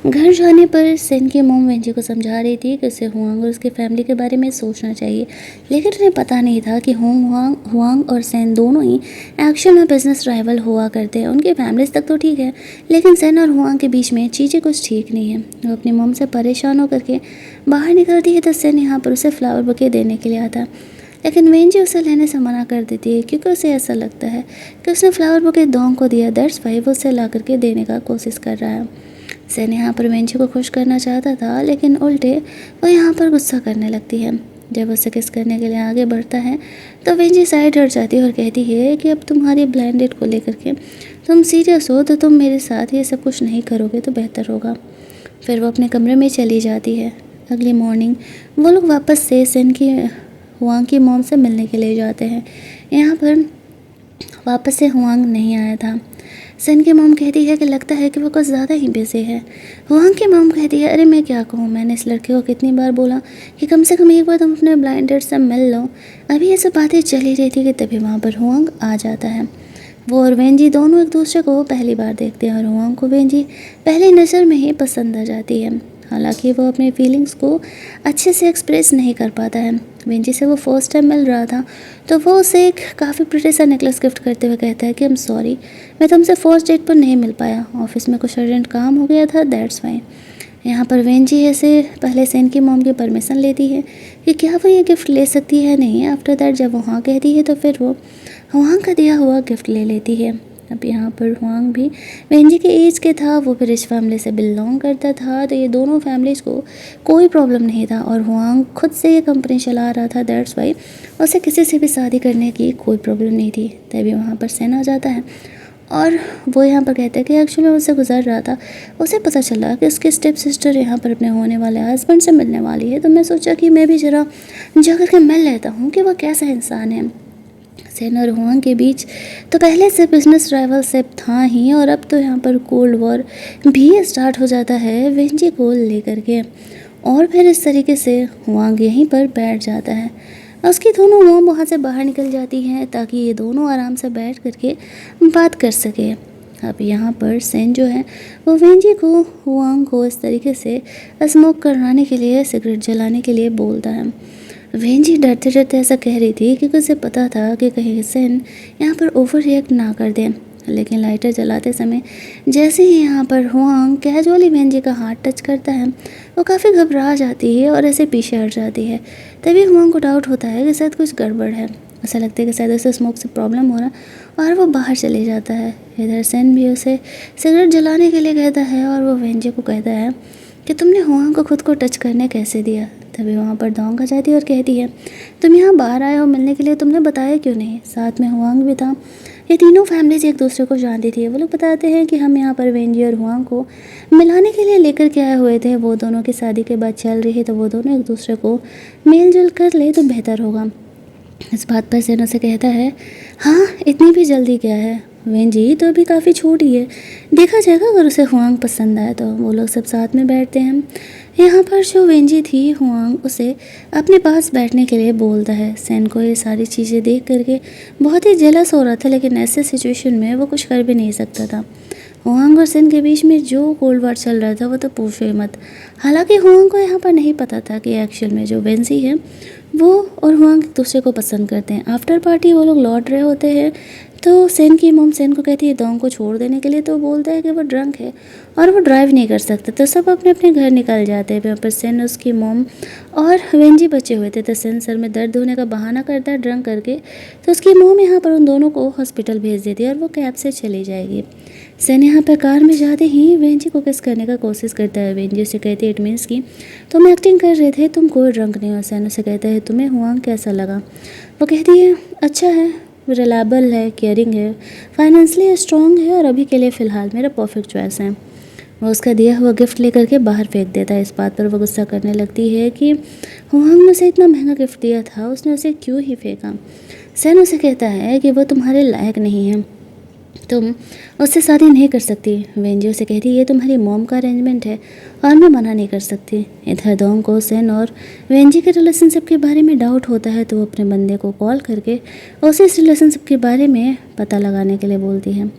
घर जाने पर सेन की मॉम वेंजी को समझा रही थी कि उसे हुआंग और उसके फैमिली के बारे में सोचना चाहिए, लेकिन उन्हें पता नहीं था कि हुआंग और सेन दोनों ही एक्शन में बिजनेस राइवल हुआ करते हैं। उनकी फैमिलीज तक तो ठीक है, लेकिन सेन और हुआंग के बीच में चीज़ें कुछ ठीक नहीं है। वो अपनी मॉम से परेशान होकर के बाहर निकलती है तो सेन यहाँ पर उसे फ्लावर बुके देने के लिए आता, लेकिन वेंजी उसे लेने से मना कर देती है क्योंकि उसे ऐसा लगता है कि उसने फ्लावर बुके डोंग को दिया, दैट्स वाई वो उसे ला करके देने का कोशिश कर रहा है। सेन यहाँ पर वेंजी को खुश करना चाहता था, लेकिन उल्टे वो यहाँ पर गुस्सा करने लगती है। जब उसे किस करने के लिए आगे बढ़ता है तो वेंजी साइड हट जाती है और कहती है कि अब तुम्हारी ब्लाइंड डेट को लेकर के तुम सीरियस हो तो तुम मेरे साथ ये सब कुछ नहीं करोगे तो बेहतर होगा। फिर वो अपने कमरे में चली जाती है। अगली मॉर्निंग वो लोग वापस से सेन की हुआंग की मॉम से मिलने के लिए जाते हैं। यहाँ पर वापस से हुआंग नहीं आया था। सेन की मॉम कहती है कि लगता है कि वो कुछ ज़्यादा ही बिजी है। हुआंग की मॉम कहती है अरे मैं क्या कहूँ, मैंने इस लड़के को कितनी बार बोला कि कम से कम एक बार तुम अपने ब्लाइंड डेट से मिल लो। अभी ये सब बातें चली रही थी कि तभी वहाँ पर हुआंग आ जाता है। वो और वेंजी दोनों एक दूसरे को पहली बार देखते हैं और हुआंग को वेंजी पहली नज़र में ही पसंद आ जाती है। हालांकि वो अपने फीलिंग्स को अच्छे से एक्सप्रेस नहीं कर पाता है। वेंजी से वो फर्स्ट टाइम मिल रहा था तो वो उसे एक काफ़ी प्रिटी सा नेकलेस गिफ्ट करते हुए कहता है कि आई एम सॉरी, मैं तुमसे फर्स्ट डेट पर नहीं मिल पाया, ऑफिस में कुछ अर्जेंट काम हो गया था, दैट्स वाई। यहाँ पर वेंजी ऐसे पहले सेन की मॉम की परमिशन लेती है कि क्या वो ये गिफ्ट ले सकती है नहीं। आफ्टर दैट जब वो हाँ कहती है तो फिर वो हुआंग का दिया हुआ गिफ्ट ले लेती है। अब यहाँ पर हुआंग भी वेंजी के एज के था, वो फिर इस फैमिली से बिलोंग करता था, तो ये दोनों फैमिलीज को कोई प्रॉब्लम नहीं था और हुआंग खुद से ये कंपनी चला रहा था, दैट्स वाई उसे किसी से भी शादी करने की कोई प्रॉब्लम नहीं थी। तभी वहाँ पर सेन आ जाता है और वो यहाँ पर कहते हैं कि एक्चुअली उससे गुजर रहा था, उसे पता चला कि उसकी स्टेप सिस्टर यहाँ पर अपने होने वाले हस्बैंड से मिलने वाली है, तो मैं सोचा कि मैं भी ज़रा जा कर के मिल लेता हूँ कि वो कैसा इंसान है। सेन और हुआंग के बीच तो पहले से बिजनेस राइवलशिप था ही, और अब तो यहाँ पर कोल्ड वॉर भी स्टार्ट हो जाता है वेंजी को लेकर के। और फिर इस तरीके से हुआंग यहीं पर बैठ जाता है। उसकी दोनों मॉम वहाँ से बाहर निकल जाती हैं ताकि ये दोनों आराम से बैठ करके बात कर सके। अब यहाँ पर सेन जो है वो वेंजी को हुआंग को इस तरीके से स्मोक कराने के लिए, सिगरेट जलाने के लिए बोलता है। वेंजी डरते डरते ऐसा कह रही थी क्योंकि उसे पता था कि कहीं सेन यहाँ पर ओवर रिएक्ट ना कर दें, लेकिन लाइटर जलाते समय जैसे ही यहाँ पर हुआंग कैजुअली वेंजी का हाथ टच करता है वो काफ़ी घबरा जाती है और ऐसे पीछे हट जाती है। तभी हुआंग को डाउट होता है कि शायद कुछ गड़बड़ है, ऐसा लगता है कि शायद उसे स्मोक से प्रॉब्लम हो रहा और वो बाहर चले जाता है। इधर सेन भी उसे सिगरेट जलाने के लिए कहता है और वो वेंजी को कहता है कि तुमने हुआंग को खुद को टच करने कैसे दिया। तभी वहाँ पर डोंग आ जाती है और कहती है तुम यहाँ बाहर आए हो मिलने के लिए, तुमने बताया क्यों नहीं। साथ में हुआंग भी था। ये तीनों फैमिलीज एक दूसरे को जानती थी। वो लोग बताते हैं कि हम यहाँ पर वेंजी और हुआंग को मिलाने के लिए लेकर के आए हुए थे। वो दोनों की शादी के बाद चल रही है तो वो दोनों एक दूसरे को मेल जोल कर ले तो बेहतर होगा। इस बात पर सेन उसे कहता है हाँ इतनी भी जल्दी क्या है, वेंजी तो अभी काफ़ी छोटी है, देखा जाएगा अगर उसे हुआंग पसंद आए तो। वो लोग सब साथ में बैठते हैं। यहाँ पर जो वेंजी थी हुआंग उसे अपने पास बैठने के लिए बोलता है। सेन को ये सारी चीज़ें देख करके बहुत ही जेलस हो रहा था, लेकिन ऐसे सिचुएशन में वो कुछ कर भी नहीं सकता था। हुआंग और सेन के बीच में जो कोल्ड वार चल रहा था वो तो पूछो ही मत। हालांकि हुआंग को यहाँ पर नहीं पता था कि एक्चुअल में जो वेंजी है वो और हुआंग एक दूसरे को पसंद करते हैं। आफ्टर पार्टी वो लोग लौट रहे होते हैं तो सेन की मॉम सेन को कहती है डोंग को छोड़ देने के लिए, तो बोलता है कि वो ड्रंक है और वो ड्राइव नहीं कर सकता, तो सब अपने अपने घर निकल जाते हैं। वहाँ पर सेन, उसकी मॉम और वेंजी बचे हुए थे। तो सेन सर में दर्द होने का बहाना करता है ड्रंक करके, तो उसकी मॉम यहाँ पर उन दोनों को हॉस्पिटल भेज देती है और वो कैब से चली जाएगी। सेन यहाँ पर कार में जाते ही वेंजी को किस करने का कोशिश करता है। वेंजी उसे कहती है इट मीन्स की तुम एक्टिंग कर रहे थे, तुम कोई ड्रंक नहीं हो। सेन उसे कहता है तुम्हें हुआंग कैसा लगा। वो कहती है अच्छा है, रिलायबल है, केयरिंग है, फाइनेंशियली स्ट्रॉन्ग है और अभी के लिए फ़िलहाल मेरा परफेक्ट चॉइस है। वो उसका दिया हुआ गिफ्ट लेकर के बाहर फेंक देता है। इस बात पर वो गुस्सा करने लगती है कि हुआंग ने उसे इतना महंगा गिफ्ट दिया था, उसने उसे क्यों ही फेंका। सेन उसे कहता है कि वो तुम्हारे लायक नहीं है, तुम उससे शादी नहीं कर सकती। वेंजी उसे कहती है ये तुम्हारी मॉम का अरेंजमेंट है और मैं मना नहीं कर सकती। इधर दोंग को सेन और वेंजी के रिलेशनशिप के बारे में डाउट होता है तो वो अपने बंदे को कॉल करके उसे इस रिलेशनशिप के बारे में पता लगाने के लिए बोलती है।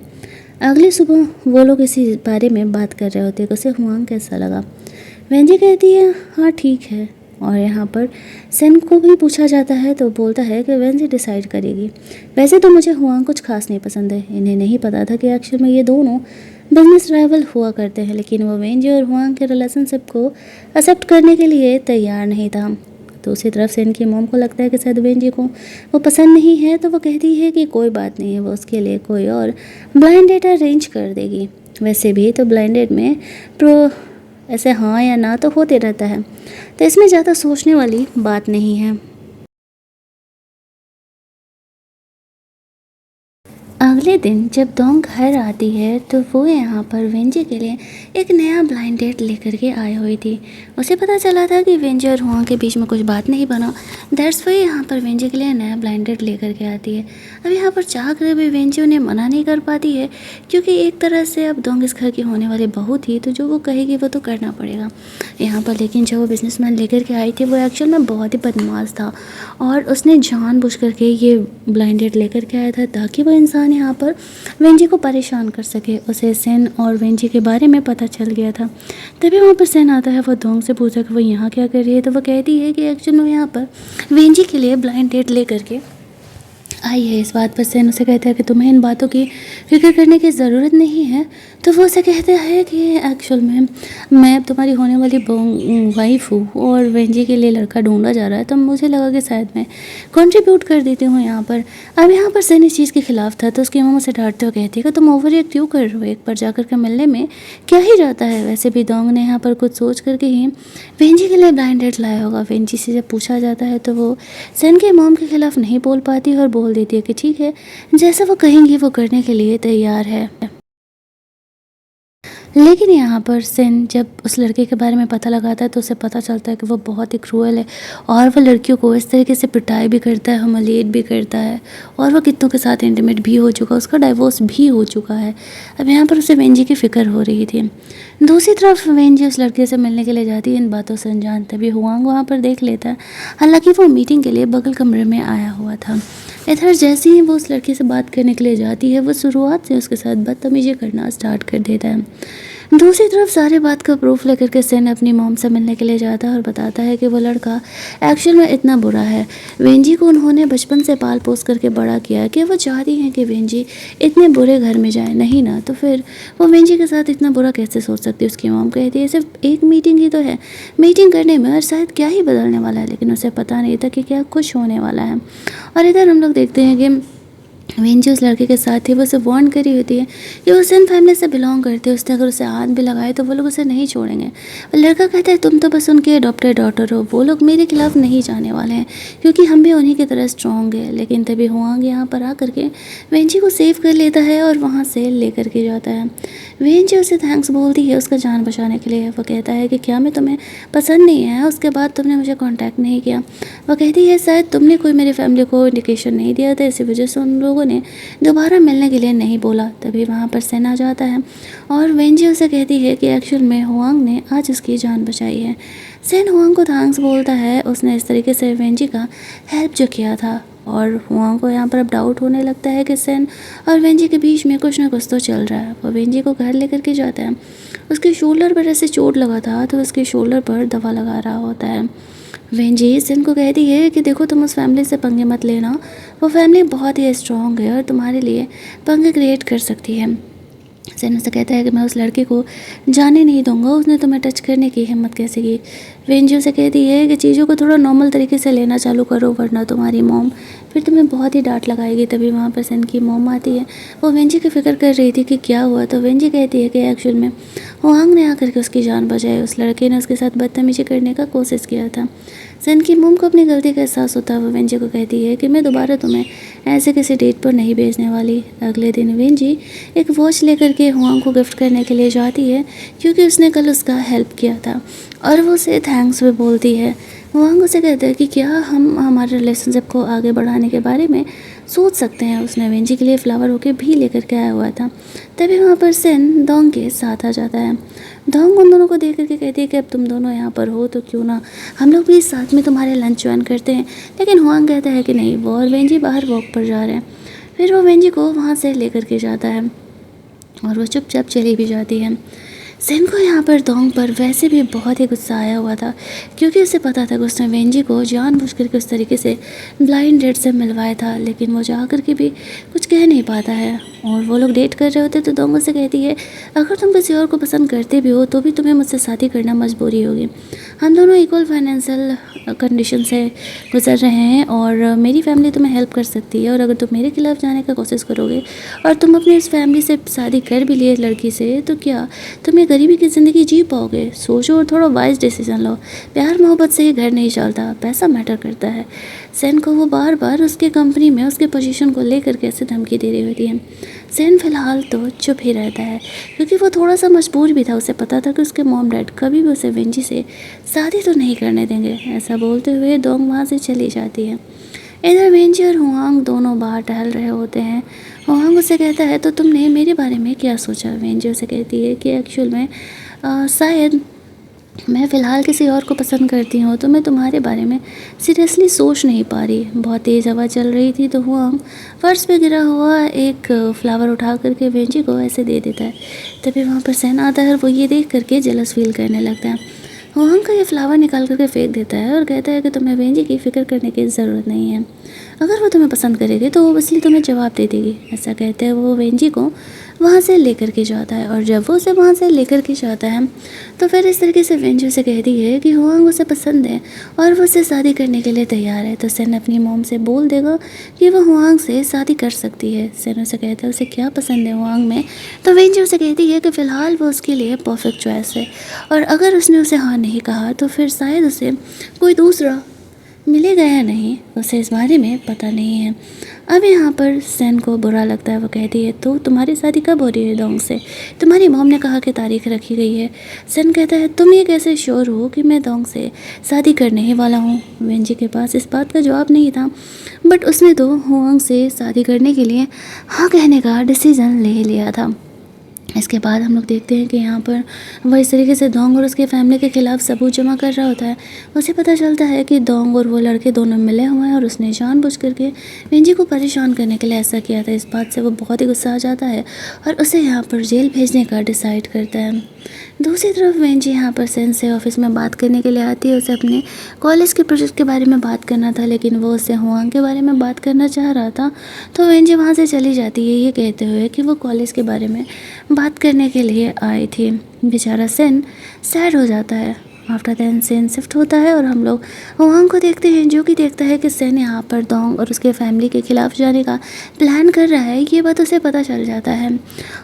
अगली सुबह वो लोग इसी बारे में बात कर रहे होते हैं कि उसे हुआंग कैसा लगा। वेंजी कहती है हाँ ठीक है, और यहाँ पर सेन को भी पूछा जाता है तो बोलता है कि वेंजी डिसाइड करेगी। वैसे तो मुझे हुआंग कुछ खास नहीं पसंद है। इन्हें नहीं पता था कि एक्चुअल में ये दोनों बिजनेस राइवल हुआ करते हैं, लेकिन वो वेंजी और हुआंग के रिलेशनशिप को एक्सेप्ट करने के लिए तैयार नहीं था। दूसरी तरफ सेन की मॉम को लगता है कि शायद वेंजी को वो पसंद नहीं है, तो वो कहती है कि कोई बात नहीं है, वो उसके लिए कोई और ब्लाइंड डेट अरेंज कर देगी। वैसे भी तो ब्लाइंड डेट में प्रो ऐसे हाँ या ना तो होते रहता है, तो इसमें ज़्यादा सोचने वाली बात नहीं है। अगले दिन जब दोंग घर आती है तो वो यहाँ पर वेंजी के लिए एक नया ब्लाइंड डेट लेकर के आई हुई थी। उसे पता चला था कि वेंजी और हुआंग के बीच में कुछ बात नहीं बना, दैट्स वाई यहाँ पर वेंजी के लिए नया ब्लाइंड डेट लेकर के आती है। अब यहाँ पर चाह कर भी वेंजी उन्हें मना नहीं कर पाती है, क्योंकि एक तरह से अब दोंग इस घर की होने वाली बहू थी, तो जो वो कहेगी वो तो करना पड़ेगा यहाँ पर। लेकिन जो वो बिजनेसमैन लेकर के आई थी वो एक्चुअल में बहुत ही बदमाश था, और उसने जानबूझ करके ये ब्लाइंड डेट लेकर के आया था ताकि वो इंसान यहाँ पर वेंजी को परेशान कर सके। उसे सेन और वेंजी के बारे में पता चल गया था। तभी वहाँ पर सेन आता है, वो दोंग से पूछा कि वो यहाँ क्या कर रही है, तो वो कहती है कि एक्चुअली मैं यहाँ पर वेंजी के लिए ब्लाइंड डेट ले करके आई है। इस बात पर सेन उसे कहता है कि तुम्हें इन बातों की फिक्र करने की ज़रूरत नहीं है। तो वो उसे कहता है कि एक्चुअल में मैं तुम्हारी होने वाली वाइफ हूँ और वेंजी के लिए लड़का ढूंढा जा रहा है, तो मुझे लगा कि शायद मैं कंट्रीब्यूट कर देती हूँ यहाँ पर। अब यहाँ पर सेन इस चीज़ के खिलाफ था, तो उसकी मम्मा उसे डांटते हुए कहती है कि तुम ओवर रिएक्ट क्यों कर रहे हो, एक बार जाकर के मिलने में क्या ही जाता है। वैसे भी दोंग ने यहाँ पर कुछ सोच करके ही वेंजी के लिए ब्लाइंड डेट लाया होगा। वेंजी से जब पूछा जाता है तो वो सेन के मॉम के खिलाफ नहीं बोल पाती और बोल देती है कि ठीक है, जैसा वो कहेंगी वो करने के लिए तैयार है। लेकिन यहाँ पर सेन जब उस लड़के के बारे में पता लगाता है तो उसे पता चलता है कि वो बहुत ही क्रूअल है, और वो लड़कियों को इस तरीके से पिटाई भी करता है, ह्यूमिलिएट भी करता है, और वो कितनों के साथ इंटीमेट भी हो चुका, उसका डाइवोर्स भी हो चुका है। अब यहाँ पर उसे वेंजी की फ़िक्र हो रही थी। दूसरी तरफ वेंजी उस लड़के से मिलने के लिए जाती है इन बातों से अनजान। तभी हुआंग वहाँ पर देख लेता है, हालांकि वो मीटिंग के लिए बगल कमरे में आया हुआ था। इधर जैसे ही वो उस लड़के से बात करने के लिए जाती है, वो शुरुआत से उसके साथ बदतमीजी करना स्टार्ट कर देता है। दूसरी तरफ सारे बात का प्रूफ लेकर के सेन अपनी मॉम से मिलने के लिए जाता है और बताता है कि वो लड़का एक्चुअल में इतना बुरा है। वेंजी को उन्होंने बचपन से पाल पोस करके बड़ा किया कि वो चाहती हैं कि वेंजी इतने बुरे घर में जाए, नहीं ना तो फिर वो वेंजी के साथ इतना बुरा कैसे सोच सकती है। उसकी मॉम कहती है सिर्फ एक मीटिंग ही तो है, मीटिंग करने में और शायद क्या ही बदलने वाला है, लेकिन उसे पता नहीं था कि क्या कुछ होने वाला है। और इधर हम लोग देखते हैं कि वेंजी उस लड़के के साथ थी, वो उसे वार्न करी होती है कि वो सेन फैमिली से बिलोंग करते हैं, उसने अगर उसे हाथ भी लगाए तो वो लोग उसे नहीं छोड़ेंगे। और लड़का कहता है तुम तो बस उनके अडॉप्टेड डॉटर हो, वो लोग मेरे खिलाफ नहीं जाने वाले हैं क्योंकि हम भी उन्हीं की तरह स्ट्रॉन्ग है। लेकिन तभी हुआंग यहाँ पर आ करके वेंजी को सेव कर लेता है और वहाँ से ले करके जाता है। वेंजी उसे थैंक्स बोलती है उसका जान बचाने के लिए। वो कहता है कि क्या मैं तुम्हें पसंद नहीं है, उसके बाद तुमने मुझे कॉन्टैक्ट नहीं किया। वो कहती है शायद तुमने कोई मेरी फैमिली को इंडिकेशन नहीं दिया था, इसी वजह से उन लोगों ने दोबारा मिलने के लिए नहीं बोला। तभी वहाँ पर सेन आ जाता है और वेंजी उसे कहती है कि एक्चुअल में हुआंग ने आज उसकी जान बचाई है। सेन हुआंग को थैंक्स बोलता है, उसने इस तरीके से वेंजी का हेल्प जो किया था। और हुआंग को यहाँ पर अब डाउट होने लगता है कि सेन और वेंजी के बीच में कुछ ना कुछ तो चल रहा है। वो वेंजी को घर लेकर के जाता है, उसके शोल्डर पर ऐसे चोट लगा था तो उसके शोल्डर पर दवा लगा रहा होता है। वेंजी सेन को कहती है कि देखो तुम उस फैमिली से पंगे मत लेना, वो फैमिली बहुत ही स्ट्रॉन्ग है और तुम्हारे लिए पंगे क्रिएट कर सकती है। सेन उसे कहता है कि मैं उस लड़के को जाने नहीं दूंगा, उसने तुम्हें टच करने की हिम्मत कैसे की। वेंजी उसे कहती है कि चीज़ों को थोड़ा नॉर्मल तरीके से लेना चालू करो वरना तुम्हारी मॉम फिर तुम्हें बहुत ही डांट लगाएगी। तभी वहाँ पर सेन की मॉम आती है, वो वेंजी की फिक्र कर रही थी कि क्या हुआ। तो वेंजी कहती है कि एक्चुअल में हुआंग ने आकर के उसकी जान बचाई, उस लड़के ने उसके साथ बदतमीजी करने का कोशिश किया था। सेन की मोम को अपनी गलती का एहसास होता है। वो वेंजी को कहती है कि मैं दोबारा तुम्हें ऐसे किसी डेट पर नहीं भेजने वाली। अगले दिन वेंजी एक वॉच लेकर के हुआंग को गिफ्ट करने के लिए जाती है, क्योंकि उसने कल उसका हेल्प किया था, और वो उसे थैंक्स भी बोलती है। हुआंग उसे कहता है कि क्या हम हमारे रिलेशनशिप को आगे बढ़ाने के बारे में सोच सकते हैं। उसने वेंजी के लिए फ्लावर बुके भी लेकर के आया हुआ था। तभी वहाँ पर सेन डोंग के साथ आ जाता है। डोंग उन दोनों को देख करके कहती है कि अब तुम दोनों यहाँ पर हो तो क्यों ना हम लोग भी साथ में तुम्हारे लंच ज्वाइन करते हैं। लेकिन हुआंग कहता है कि नहीं, वो और वेंजी बाहर वॉक पर जा रहे हैं। फिर वो वेंजी को वहाँ से लेकर के जाता है और वो चुपचाप चली भी जाती है। सेन को यहाँ पर डोंग पर वैसे भी बहुत ही गुस्सा आया हुआ था, क्योंकि उसे पता था कि उसने वेंजी को जानबूझ करके उस तरीके से ब्लाइंड डेट से मिलवाया था, लेकिन वो जा कर के भी कुछ कह नहीं पाता है। और वो लोग डेट कर रहे होते तो डोंग से कहती है, अगर तुम किसी और को पसंद करते भी हो तो भी तुम्हें मुझसे शादी करना मजबूरी होगी। हम दोनों इक्वल फाइनेंशियल कंडीशन से गुजर रहे हैं और मेरी फैमिली तुम्हें हेल्प कर सकती है, और अगर तुम मेरे खिलाफ जाने का कोशिश करोगे और तुम अपनी इस फैमिली से शादी कर भी लिए लड़की से, तो क्या तुम गरीबी की ज़िंदगी जी पाओगे? सोचो और थोड़ा वाइज डिसीजन लो। प्यार मोहब्बत से ही घर नहीं चलता, पैसा मैटर करता है। सेन को वो बार बार उसके कंपनी में उसके पोजीशन को लेकर कैसे धमकी दे रही होती है। सेन फिलहाल तो चुप ही रहता है, क्योंकि वो थोड़ा सा मजबूर भी था। उसे पता था कि उसके मॉम डैड कभी भी उसे वेंजी से शादी तो नहीं करने देंगे। ऐसा बोलते हुए डोंग वहाँ से चली जाती है। इधर वेंजी और हुआंग दोनों बाहर टहल रहे होते हैं। हुआंग उसे कहता है, तो तुमने मेरे बारे में क्या सोचा? वेंजी उसे कहती है कि एक्चुअल में शायद मैं फ़िलहाल किसी और को पसंद करती हूँ, तो मैं तुम्हारे बारे में सीरियसली सोच नहीं पा रही। बहुत तेज़ हवा चल रही थी तो हुआंग फर्श पे गिरा हुआ एक फ्लावर उठा करके वेंजी को ऐसे दे देता है। तभी वहाँ पर सेन आता है और वो ये देख करके जेलस फील करने लगता है। हुआंग का ये फ्लावर निकाल करके फेंक देता है और कहता है कि तुम्हें वेंजी की फ़िक्र करने की ज़रूरत नहीं है। अगर वो तुम्हें पसंद करेगी तो वो इसलिए तुम्हें जवाब दे देगी। ऐसा कहते हैं वो वेंजी को वहाँ से लेकर के जाता है, और जब वो उसे वहाँ से लेकर के जाता है तो फिर इस तरीके से वेंजी उसे कहती है कि हुआंग उसे पसंद है और वो उससे शादी करने के लिए तैयार है। तो सेन अपनी मॉम से बोल देगा कि वो हुआंग से शादी कर सकती है। सेन उसे कहता है उसे क्या पसंद है हुआंग में। तो वेंजी उसे कहती है कि फ़िलहाल वो उसके लिए परफेक्ट चॉइस है, और अगर उसने उसे हाँ नहीं कहा तो फिर शायद उसे कोई दूसरा मिलेगा या नहीं, उसे इस बारे में पता नहीं है। अब यहाँ पर सेन को बुरा लगता है। वो कहती है, तो तुम्हारी शादी कब हो रही है डोंग से? तुम्हारी मॉम ने कहा कि तारीख रखी गई है। सेन कहता है, तुम ये कैसे श्योर हो कि मैं डोंग से शादी करने ही वाला हूँ? वेंजी के पास इस बात का जवाब नहीं था, बट उसने तो हुआंग से शादी करने के लिए हाँ कहने का डिसीज़न ले लिया था। इसके बाद हम लोग देखते हैं कि यहाँ पर वह इस तरीके से डोंग और उसके फैमिली के खिलाफ सबूत जमा कर रहा होता है। उसे पता चलता है कि डोंग और वो लड़के दोनों मिले हुए हैं और उसने जानबूझ करके वेंजी को परेशान करने के लिए ऐसा किया था। इस बात से वो बहुत ही गुस्सा आ जाता है और उसे यहाँ पर जेल भेजने का डिसाइड करता है। दूसरी तरफ वेंजी यहाँ पर सेन से ऑफिस में बात करने के लिए आती है। उसे अपने कॉलेज के प्रोजेक्ट के बारे में बात करना था, लेकिन वो उससे हुआंग के बारे में बात करना चाह रहा था। तो वेंजी वहाँ से चली जाती है ये कहते हुए कि वो कॉलेज के बारे में बात करने के लिए आई थी। बेचारा सेन सैड हो जाता है। आफ्टर दैन सेन शिफ्ट होता है और हम लोग हुआंग को देखते हैं, जो कि देखता है कि सेन यहाँ पर डोंग और उसके फैमिली के खिलाफ जाने का प्लान कर रहा है। ये बात उसे पता चल जाता है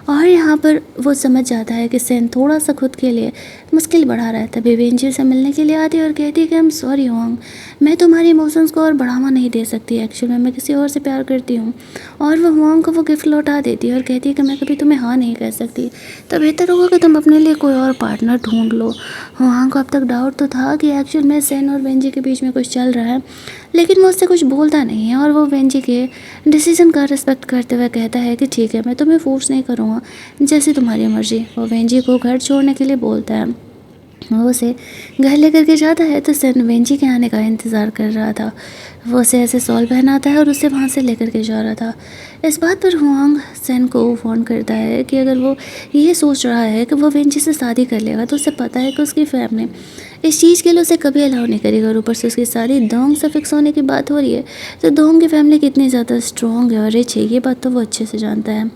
और यहाँ पर वो समझ जाता है कि सेन थोड़ा सा खुद के लिए मुश्किल बढ़ा रहा है। तभी वेंजी से मिलने के लिए आती है और कहती है कि आई एम सॉरी हुआंग, मैं तुम्हारी इमोशंस को और बढ़ावा नहीं दे सकती। एक्चुअली मैं किसी और से प्यार करती हूँ। और वो हुआंग को वो गिफ्ट लौटा देती है और कहती है कि मैं कभी तुम्हें हाँ नहीं कह सकती, तो बेहतर होगा कि तुम अपने लिए कोई और पार्टनर ढूंढ लो। हुआंग को अब तक डाउट तो था कि एक्चुअल में सेन और वेंजी के बीच में कुछ चल रहा है, लेकिन वो उससे कुछ बोलता नहीं है और वो वेंजी के डिसीजन का रिस्पेक्ट करते हुए कहता है कि ठीक है, मैं तुम्हें फोर्स नहीं करूँगा, जैसी तुम्हारी मर्जी। वो वेंजी को घर छोड़ने के लिए बोलता है। वो उसे घर लेकर के जाता है तो सेन वेंजी के आने का इंतज़ार कर रहा था। वो उसे ऐसे सॉल पहनाता है और उसे वहाँ से लेकर के जा रहा था। इस बात पर हुआंग सेन को फ़ोन करता है कि अगर वो ये सोच रहा है कि वो वेंजी से शादी कर लेगा, तो उसे पता है कि उसकी फैमिली इस चीज़ के लिए उसे कभी अलाउ नहीं करेगा। और ऊपर से उसकी सारी डोंग से फिक्स होने की बात हो रही है, तो डोंग की फैमिली कितनी ज़्यादा स्ट्रॉन्ग है और रिच है, ये बात तो वो अच्छे से जानता है।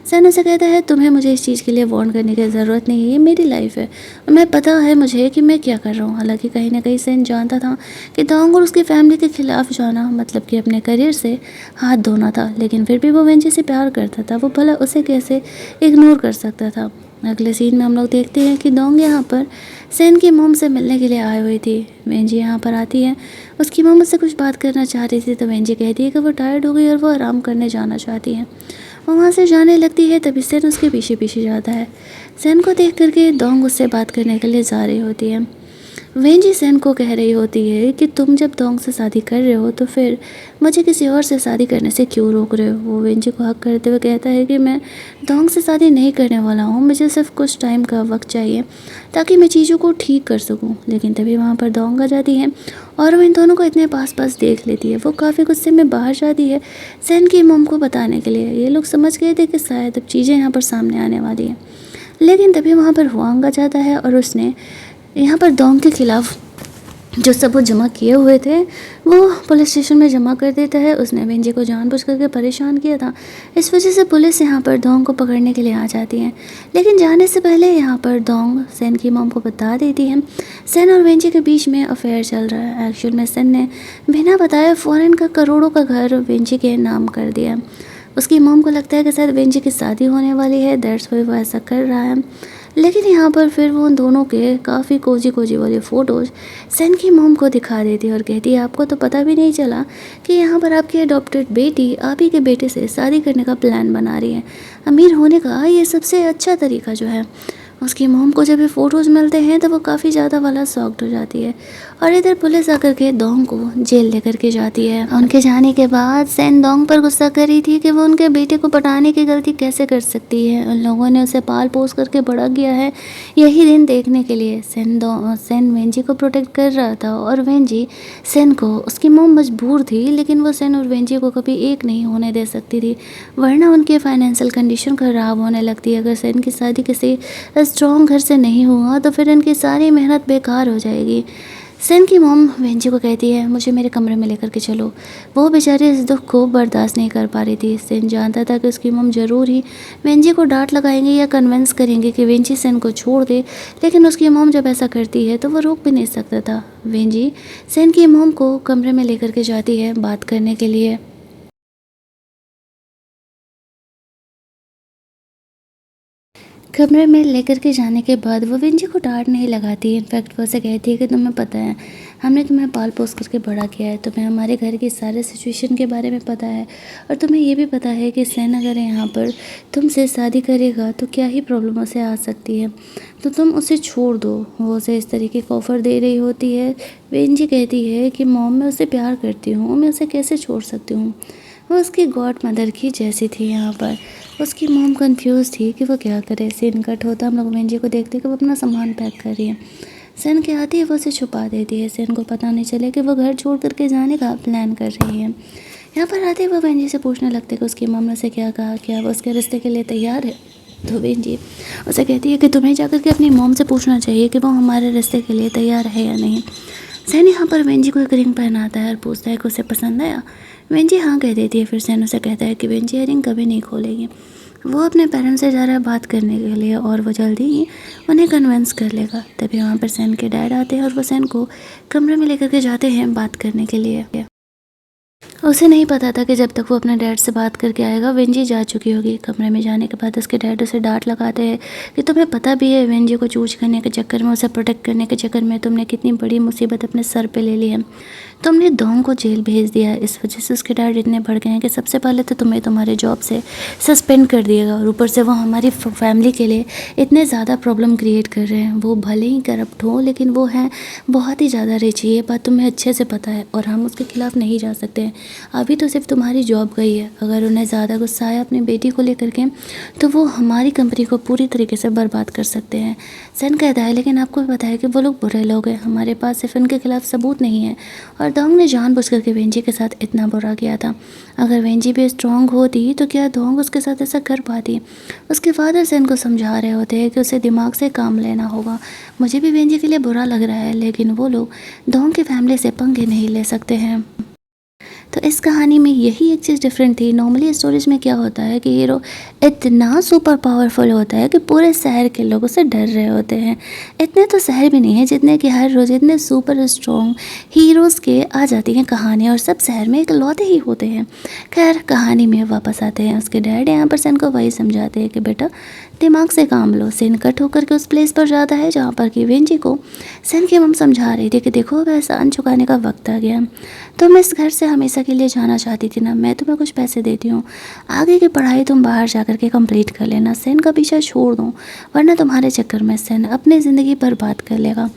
सेन उसे कहता है, तुम्हें मुझे इस चीज़ के लिए वार्न करने की ज़रूरत नहीं है, ये मेरी लाइफ है और मैं पता है मुझे कि मैं क्या कर रहा हूँ। हालांकि कहीं ना कहीं सेन जानता था कि डोंग और उसकी फैमिली के खिलाफ जाना मतलब कि अपने करियर से हाथ धोना था, लेकिन फिर भी वो वेंजी से प्यार करता था। वो भला उसे कैसे इग्नोर कर सकता था। अगले सीन में हम लोग देखते हैं कि डोंग यहाँ पर सेन की मॉम से मिलने के लिए आई हुई थी। वेंजी यहाँ पर आती है, उसकी मॉम उससे कुछ बात करना चाह रही थी, तो वेंजी कहती है कि वो टायर्ड हो गई और वो आराम करने जाना चाहती है। वो वहाँ से जाने लगती है, तभी सेन उसके पीछे पीछे जाता है। सेन को देख करके डोंग उससे बात करने के लिए जा रही होती है। वेंजी सेन को कह रही होती है कि तुम जब डोंग से शादी कर रहे हो तो फिर मुझे किसी और से शादी करने से क्यों रोक रहे हो। वो वेंजी को हक करते हुए कहता है कि मैं डोंग से शादी नहीं करने वाला हूँ, मुझे सिर्फ कुछ टाइम का वक्त चाहिए ताकि मैं चीज़ों को ठीक कर सकूँ। लेकिन तभी वहाँ पर डोंग आ जाती है और वो इन दोनों को इतने पास पास देख लेती है। वो काफ़ी गुस्से में बाहर जाती है सेन की मॉम को बताने के लिए। ये लोग समझ गए थे कि शायद अब चीज़ें यहाँ पर सामने आने वाली हैं, लेकिन तभी वहाँ पर हुआंग आ जाता है और उसने यहाँ पर डोंग के खिलाफ जो सबूत जमा किए हुए थे वो पुलिस स्टेशन में जमा कर देता है। उसने वेंजी को जानबूझ करके परेशान किया था, इस वजह से पुलिस यहाँ पर डोंग को पकड़ने के लिए आ जाती है। लेकिन जाने से पहले यहाँ पर डोंग सेन की मॉम को बता देती है सेन और वेंजी के बीच में अफेयर चल रहा है। एक्चुअल में सेन ने बिना बताए फॉरेन का करोड़ों का घर वेंजी के नाम कर दिया। उसकी मॉम को लगता है कि शायद वेंजी की शादी होने वाली है, दैट्स वाई वो ऐसा कर रहा है। लेकिन यहाँ पर फिर वो उन दोनों के काफ़ी कोजी कोजी वाले फ़ोटोज़ सेन की मॉम को दिखा देती है और कहती है आपको तो पता भी नहीं चला कि यहाँ पर आपकी अडॉप्टेड बेटी आप ही के बेटे से शादी करने का प्लान बना रही है। अमीर होने का ये सबसे अच्छा तरीका जो है। उसकी मॉम को जब ये फ़ोटोज़ मिलते हैं तो वो काफ़ी ज़्यादा वाला शॉक्ड हो जाती है और इधर पुलिस आकर के डोंग को जेल लेकर के जाती है। उनके जाने के बाद सेन डोंग पर गुस्सा कर रही थी कि वो उनके बेटे को पटाने की गलती कैसे कर सकती है। उन लोगों ने उसे पाल पोस करके बड़ा किया है यही दिन देखने के लिए। सेन वेंजी को प्रोटेक्ट कर रहा था और वेंजी सेन को। उसकी मॉम मजबूर थी, लेकिन वो सेन और वेंजी को कभी एक नहीं होने दे सकती थी, वरना उनकी फाइनेंशियल कंडीशन खराब होने लगती है। अगर सेन की शादी किसी स्ट्रॉन्ग घर से नहीं हुआ तो फिर इनकी सारी मेहनत बेकार हो जाएगी। सेन की मॉम वेंजी को कहती है मुझे मेरे कमरे में लेकर के चलो। वो बेचारी इस दुख को बर्दाश्त नहीं कर पा रही थी। सेन जानता था कि उसकी मॉम ज़रूर ही वेंजी को डांट लगाएंगे या कन्विंस करेंगे कि वेंजी सेन को छोड़ दे, लेकिन उसकी मॉम जब ऐसा करती है तो वो रोक भी नहीं सकता था। वेंजी सेन की मॉम को कमरे में लेकर के जाती है बात करने के लिए। कमरे में लेकर के जाने के बाद वो वेंजी को डांट नहीं लगाती। इनफैक्ट वो उसे कहती है कि तुम्हें पता है हमने तुम्हें पाल पोस करके बड़ा किया है, तुम्हें हमारे घर की सारे सिचुएशन के बारे में पता है और तुम्हें ये भी पता है कि सेन अगर यहाँ पर तुमसे शादी करेगा तो क्या ही प्रॉब्लम उसे आ सकती है, तो तुम उसे छोड़ दो। वो उसे इस तरीके का ऑफ़र दे रही होती है। वेंजी कहती है कि मॉम मैं उसे प्यार करती हूँ, मैं उसे कैसे छोड़ सकती हूँ। वो उसकी गॉड मदर की जैसी थी। यहाँ पर उसकी मॉम कंफ्यूज थी कि वो क्या करे। सीन कट होता हम लोग वेंजी को देखते कि वो अपना सामान पैक कर रही है। सेन के आती है वो उसे छुपा देती है, सेन को पता नहीं चले कि वो घर छोड़ करके जाने का प्लान कर रही है। यहाँ पर आते वो वेंजी से पूछने लगते कि उसकी मॉम ने उसे क्या कहा, क्या वो उसके रिश्ते के लिए तैयार है। तो वेंजी उसे कहती है कि तुम्हें जाकर के अपनी मॉम से पूछना चाहिए कि वो हमारे रिश्ते के लिए तैयार है या नहीं। सेन यहाँ पर वेंजी को एक रिंग पहनाता है और पूछता है कि उसे पसंद आया। वेंजी हाँ कह देती है। फिर सेन उसे कहता है कि वेंजी ये रिंग कभी नहीं खोलेगी। वो अपने पेरेंट्स से जा रहा है बात करने के लिए और वो जल्दी ही उन्हें कन्विंस कर लेगा। तभी वहाँ पर सेन के डैड आते हैं और वो सेन को कमरे में लेकर के जाते हैं बात करने के लिए। उसे नहीं पता था कि जब तक वो अपने डैड से बात करके आएगा वेंजी जा चुकी होगी। कमरे में जाने के बाद उसके डैड उसे डांट लगाते हैं कि तुम्हें पता भी है वेंजी को चूज करने के चक्कर में, उसे प्रोटेक्ट करने के चक्कर में तुमने कितनी बड़ी मुसीबत अपने सर पे ले ली है। तुमने डोंग को जेल भेज दिया है। इस वजह से उसके डैड इतने भड़के हैं कि सबसे पहले तो तुम्हें तुम्हारे जॉब से सस्पेंड कर दिएगा और ऊपर से वो हमारी फैमिली के लिए इतने ज़्यादा प्रॉब्लम क्रिएट कर रहे हैं। वो भले ही करप्ट हो लेकिन वो हैं बहुत ही ज़्यादा रिच, ये बात तुम्हें अच्छे से पता है और हम उसके खिलाफ़ नहीं जा सकते हैं। अभी तो सिर्फ तुम्हारी जॉब गई है, अगर उन्हें ज़्यादा गुस्सा आया अपनी बेटी को लेकर के तो वो हमारी कंपनी को पूरी तरीके से बर्बाद कर सकते हैं। सेन कहता है लेकिन आपको भी पता है कि वो लोग बुरे लोग हैं, हमारे पास सिर्फ उनके खिलाफ सबूत नहीं है और डोंग ने जानबूझ करके वेंजी के साथ इतना बुरा किया था। अगर वेंजी भी स्ट्रांग होती तो क्या डोंग उसके साथ ऐसा कर पाती। उसके फादर सेन को समझा रहे होते हैं कि उसे दिमाग से काम लेना होगा। मुझे भी वेंजी के लिए बुरा लग रहा है लेकिन वो लोग डोंग की फैमिली से पंगे नहीं ले सकते हैं। तो इस कहानी में यही एक चीज़ डिफरेंट थी। नॉर्मली स्टोरीज में क्या होता है कि हीरो इतना सुपर पावरफुल होता है कि पूरे शहर के लोग उससे डर रहे होते हैं। इतने तो शहर भी नहीं है जितने कि हर रोज़ इतने सुपर स्ट्रॉन्ग हीरोज़ के आ जाती हैं कहानियाँ, और सब शहर में इकलौते ही होते हैं। खैर कहानी में वापस आते हैं। उसके डैड यहाँ पर सन को वही समझाते हैं कि बेटा दिमाग से काम लो। सेन कट होकर के उस प्लेस पर जाता है जहाँ पर कि वेंजी को सेन की मम समझा रही थी कि देखो अब एहसान चुकाने का वक्त आ गया। तुम इस घर से हमेशा के लिए जाना चाहती थी ना, मैं तुम्हें कुछ पैसे देती हूँ, आगे की पढ़ाई तुम बाहर जा कर के कंप्लीट कर लेना। सेन का पीछा छोड़ दो वरना तुम्हारे चक्कर में सेन अपनी ज़िंदगी बर्बाद कर लेगा।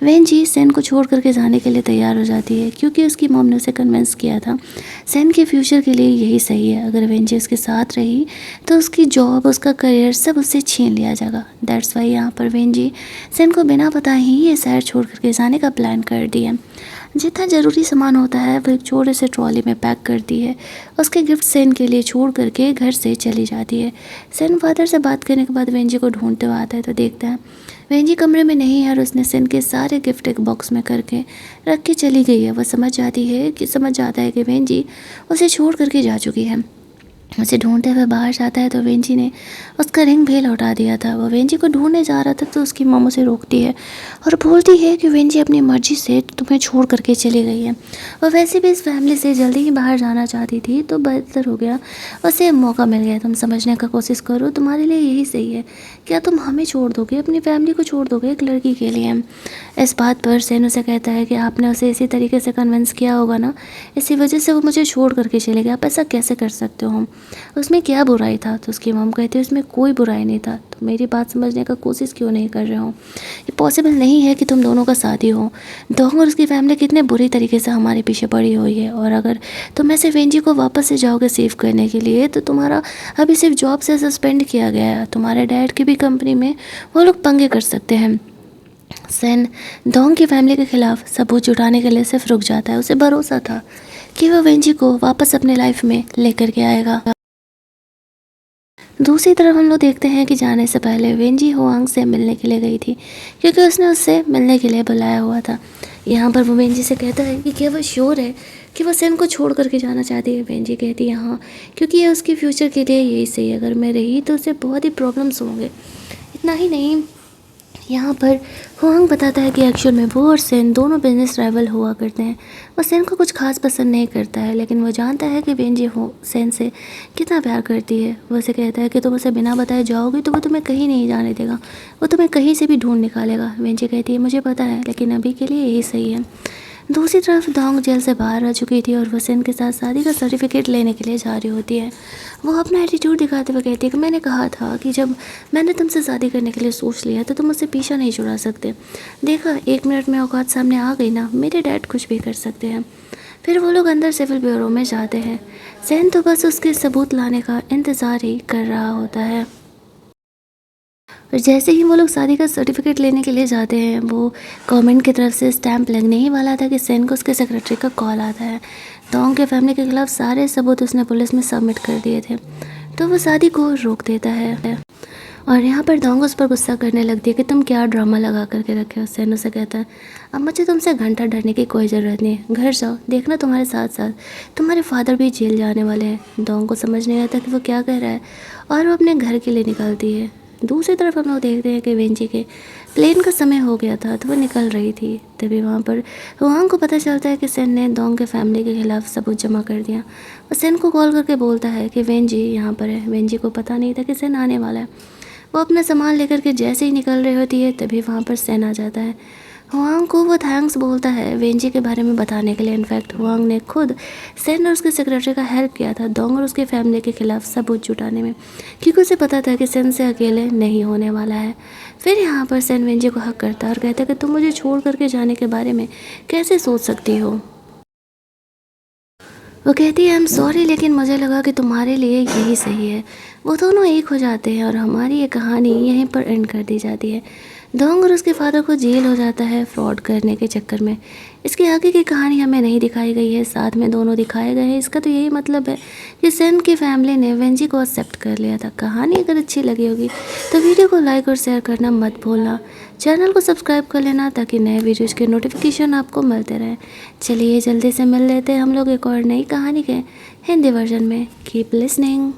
वेंजी सेन को छोड़ करके जाने के लिए तैयार हो जाती है क्योंकि उसकी मम ने उसे कन्विंस किया था सेन के फ्यूचर के लिए यही सही है। अगर वेंजी उसके साथ रही तो उसकी जॉब, उसका करियर सब उससे छीन लिया जाएगा। दैट्स वाई यहाँ पर वेंजी सेन को बिना पता ही ये शहर छोड़ करके जाने का प्लान कर दिया। जितना ज़रूरी सामान होता है वो एक छोटे से ट्रॉली में पैक करती है। उसके गिफ्ट सेन के लिए छोड़ करके घर से चली जाती है। सेन फादर से बात करने के बाद वेंजी को ढूंढते हुए आता है तो देखता है वेंजी कमरे में नहीं है और उसने सेन के सारे गिफ्ट एक बॉक्स में करके रख के चली गई है। वह समझ जाता है कि वेंजी उसे छोड़ करके जा चुकी है। उसे ढूंढते हुए बाहर जाता है तो वेंजी ने उसका रिंग भी लौटा दिया था। वो वेंजी को ढूंढने जा रहा था तो उसकी मम उसे रोकती है और बोलती है कि वेंजी अपनी मर्जी से तुम्हें छोड़ करके चली गई है। वो वैसे भी इस फैमिली से जल्दी ही बाहर जाना चाहती थी तो बेहतर हो गया, उसे मौका मिल गया। तुम समझने का कोशिश करो, तुम्हारे लिए यही सही है। क्या तुम हमें छोड़ दोगे, अपनी फैमिली को छोड़ दोगे एक लड़की के लिए? इस बात पर सेन उसे कहता है कि आपने उसे इसी तरीके से कन्विंस किया होगा ना, इसी वजह से वो मुझे छोड़ करके चले गए। आप ऐसा कैसे कर सकते हो? उसमें क्या बुराई था? तो उसकी मम कहती है उसमें कोई बुराई नहीं था, तो मेरी बात समझने का कोशिश क्यों नहीं कर रहे हो? ये पॉसिबल नहीं है कि तुम दोनों का शादी हो। दोंग और उसकी फैमिली कितने बुरी तरीके से हमारे पीछे पड़ी हुई है, और अगर तुम ऐसे वेंजी को वापस से जाओगे सेव करने के लिए तो तुम्हारा अभी सिर्फ जॉब से सस्पेंड किया गया है। तुम्हारे डैड की भी कंपनी में वो लोग पंगे कर सकते हैं। सेन दोंग की फैमिली के खिलाफ सबूत जुटाने के लिए सिर्फ रुक जाता है। उसे भरोसा था कि वह वेंजी को वापस अपने लाइफ में लेकर के आएगा। दूसरी तरफ हम लोग देखते हैं कि जाने से पहले वेंजी हुआंग से मिलने के लिए गई थी क्योंकि उसने उससे मिलने के लिए बुलाया हुआ था। यहाँ पर वो वेंजी से कहता है कि क्या वह श्योर है कि वह सेन को छोड़ करके जाना चाहती है। वेंजी कहती है हाँ, क्योंकि ये उसके फ्यूचर के लिए यही सही है। अगर मैं रही तो उसे बहुत ही प्रॉब्लम्स होंगे। इतना ही नहीं, यहाँ पर हुआंग बताता है कि एक्चुअल में वो और सेन दोनों बिजनेस राइवल हुआ करते हैं। वो सेन को कुछ खास पसंद नहीं करता है, लेकिन वो जानता है कि वेंजी हो सेन से कितना प्यार करती है। वो उसे कहता है कि तुम उसे बिना बताए जाओगी तो वो तुम्हें कहीं नहीं जाने देगा, वो तुम्हें कहीं से भी ढूंढ निकालेगा। वेंजी कहती है मुझे पता है, लेकिन अभी के लिए यही सही है। दूसरी तरफ दोंग जेल से बाहर आ चुकी थी और वो सेन के साथ शादी का सर्टिफिकेट लेने के लिए जा रही होती है। वो अपना एटीट्यूड दिखाते हुए कहती है कि मैंने कहा था कि जब मैंने तुमसे शादी करने के लिए सोच लिया तो तुम मुझसे पीछा नहीं छुड़ा सकते। देखा, 1 मिनट में औकात सामने आ गई ना, मेरे डैड कुछ भी कर सकते हैं। फिर वो लोग अंदर सिविल ब्यूरो में जाते हैं। सेन तो बस उसके सबूत लाने का इंतज़ार ही कर रहा होता है। और जैसे ही वो लोग शादी का सर्टिफिकेट लेने के लिए जाते हैं, वो गवर्नमेंट की तरफ से स्टैंप लगने ही वाला था कि सेन को उसके सेक्रेटरी का कॉल आता है। दोंग के फैमिली के खिलाफ सारे सबूत उसने पुलिस में सबमिट कर दिए थे, तो वो शादी को रोक देता है। और यहाँ पर दोंग उस पर गुस्सा करने लगती है कि तुम क्या ड्रामा लगा करके रखे हो। सेन उसे कहता है अब मुझे तुमसे घंटा डरने की कोई ज़रूरत नहीं है, घर जाओ, देखना तुम्हारे साथ साथ तुम्हारे फादर भी जेल जाने वाले हैं। दोंग को समझ नहीं आता कि वो क्या कह रहा है और वो अपने घर के लिए निकलती है। दूसरी तरफ हम लोग देखते हैं कि वेंजी के प्लेन का समय हो गया था तो वो निकल रही थी। तभी वहाँ पर हुआंग को पता चलता है कि सेन ने दोंग के फैमिली के खिलाफ सबूत जमा कर दिया। वो सेन को कॉल करके बोलता है कि वेंजी यहाँ पर है। वेंजी को पता नहीं था कि सेन आने वाला है। वो अपना सामान लेकर के जैसे ही निकल रही होती है तभी वहाँ पर सेन आ जाता है। हुआंग को वो थैंक्स बोलता है वेंजी के बारे में बताने के लिए। इनफैक्ट हुआंग ने खुद सेन और उसके सेक्रेटरी का हेल्प किया था दोंग और उसके फैमिली के खिलाफ सबूत जुटाने में, क्योंकि उसे पता था कि सेन से अकेले नहीं होने वाला है। फिर यहाँ पर सेन वेंजी को हक करता है और कहता है कि तुम मुझे छोड़ करके जाने के बारे में कैसे सोच सकती हो। वो कहती है आई एम सॉरी, लेकिन मुझे लगा कि तुम्हारे लिए यही सही है। वो दोनों एक हो जाते हैं और हमारी ये कहानी यहीं पर एंड कर दी जाती है। डोंग और उसके फादर को जेल हो जाता है फ्रॉड करने के चक्कर में। इसकी आगे की कहानी हमें नहीं दिखाई गई है, साथ में दोनों दिखाए गए हैं। इसका तो यही मतलब है कि सेन की फैमिली ने वेंजी को एक्सेप्ट कर लिया था। कहानी अगर अच्छी लगी होगी तो वीडियो को लाइक और शेयर करना मत भूलना। चैनल को सब्सक्राइब कर लेना ताकि नए वीडियोज़ के नोटिफिकेशन आपको मिलते रहें। चलिए जल्दी से मिल लेते हैं हम लोग एक और नई कहानी के हिंदी वर्जन में। Keep listening.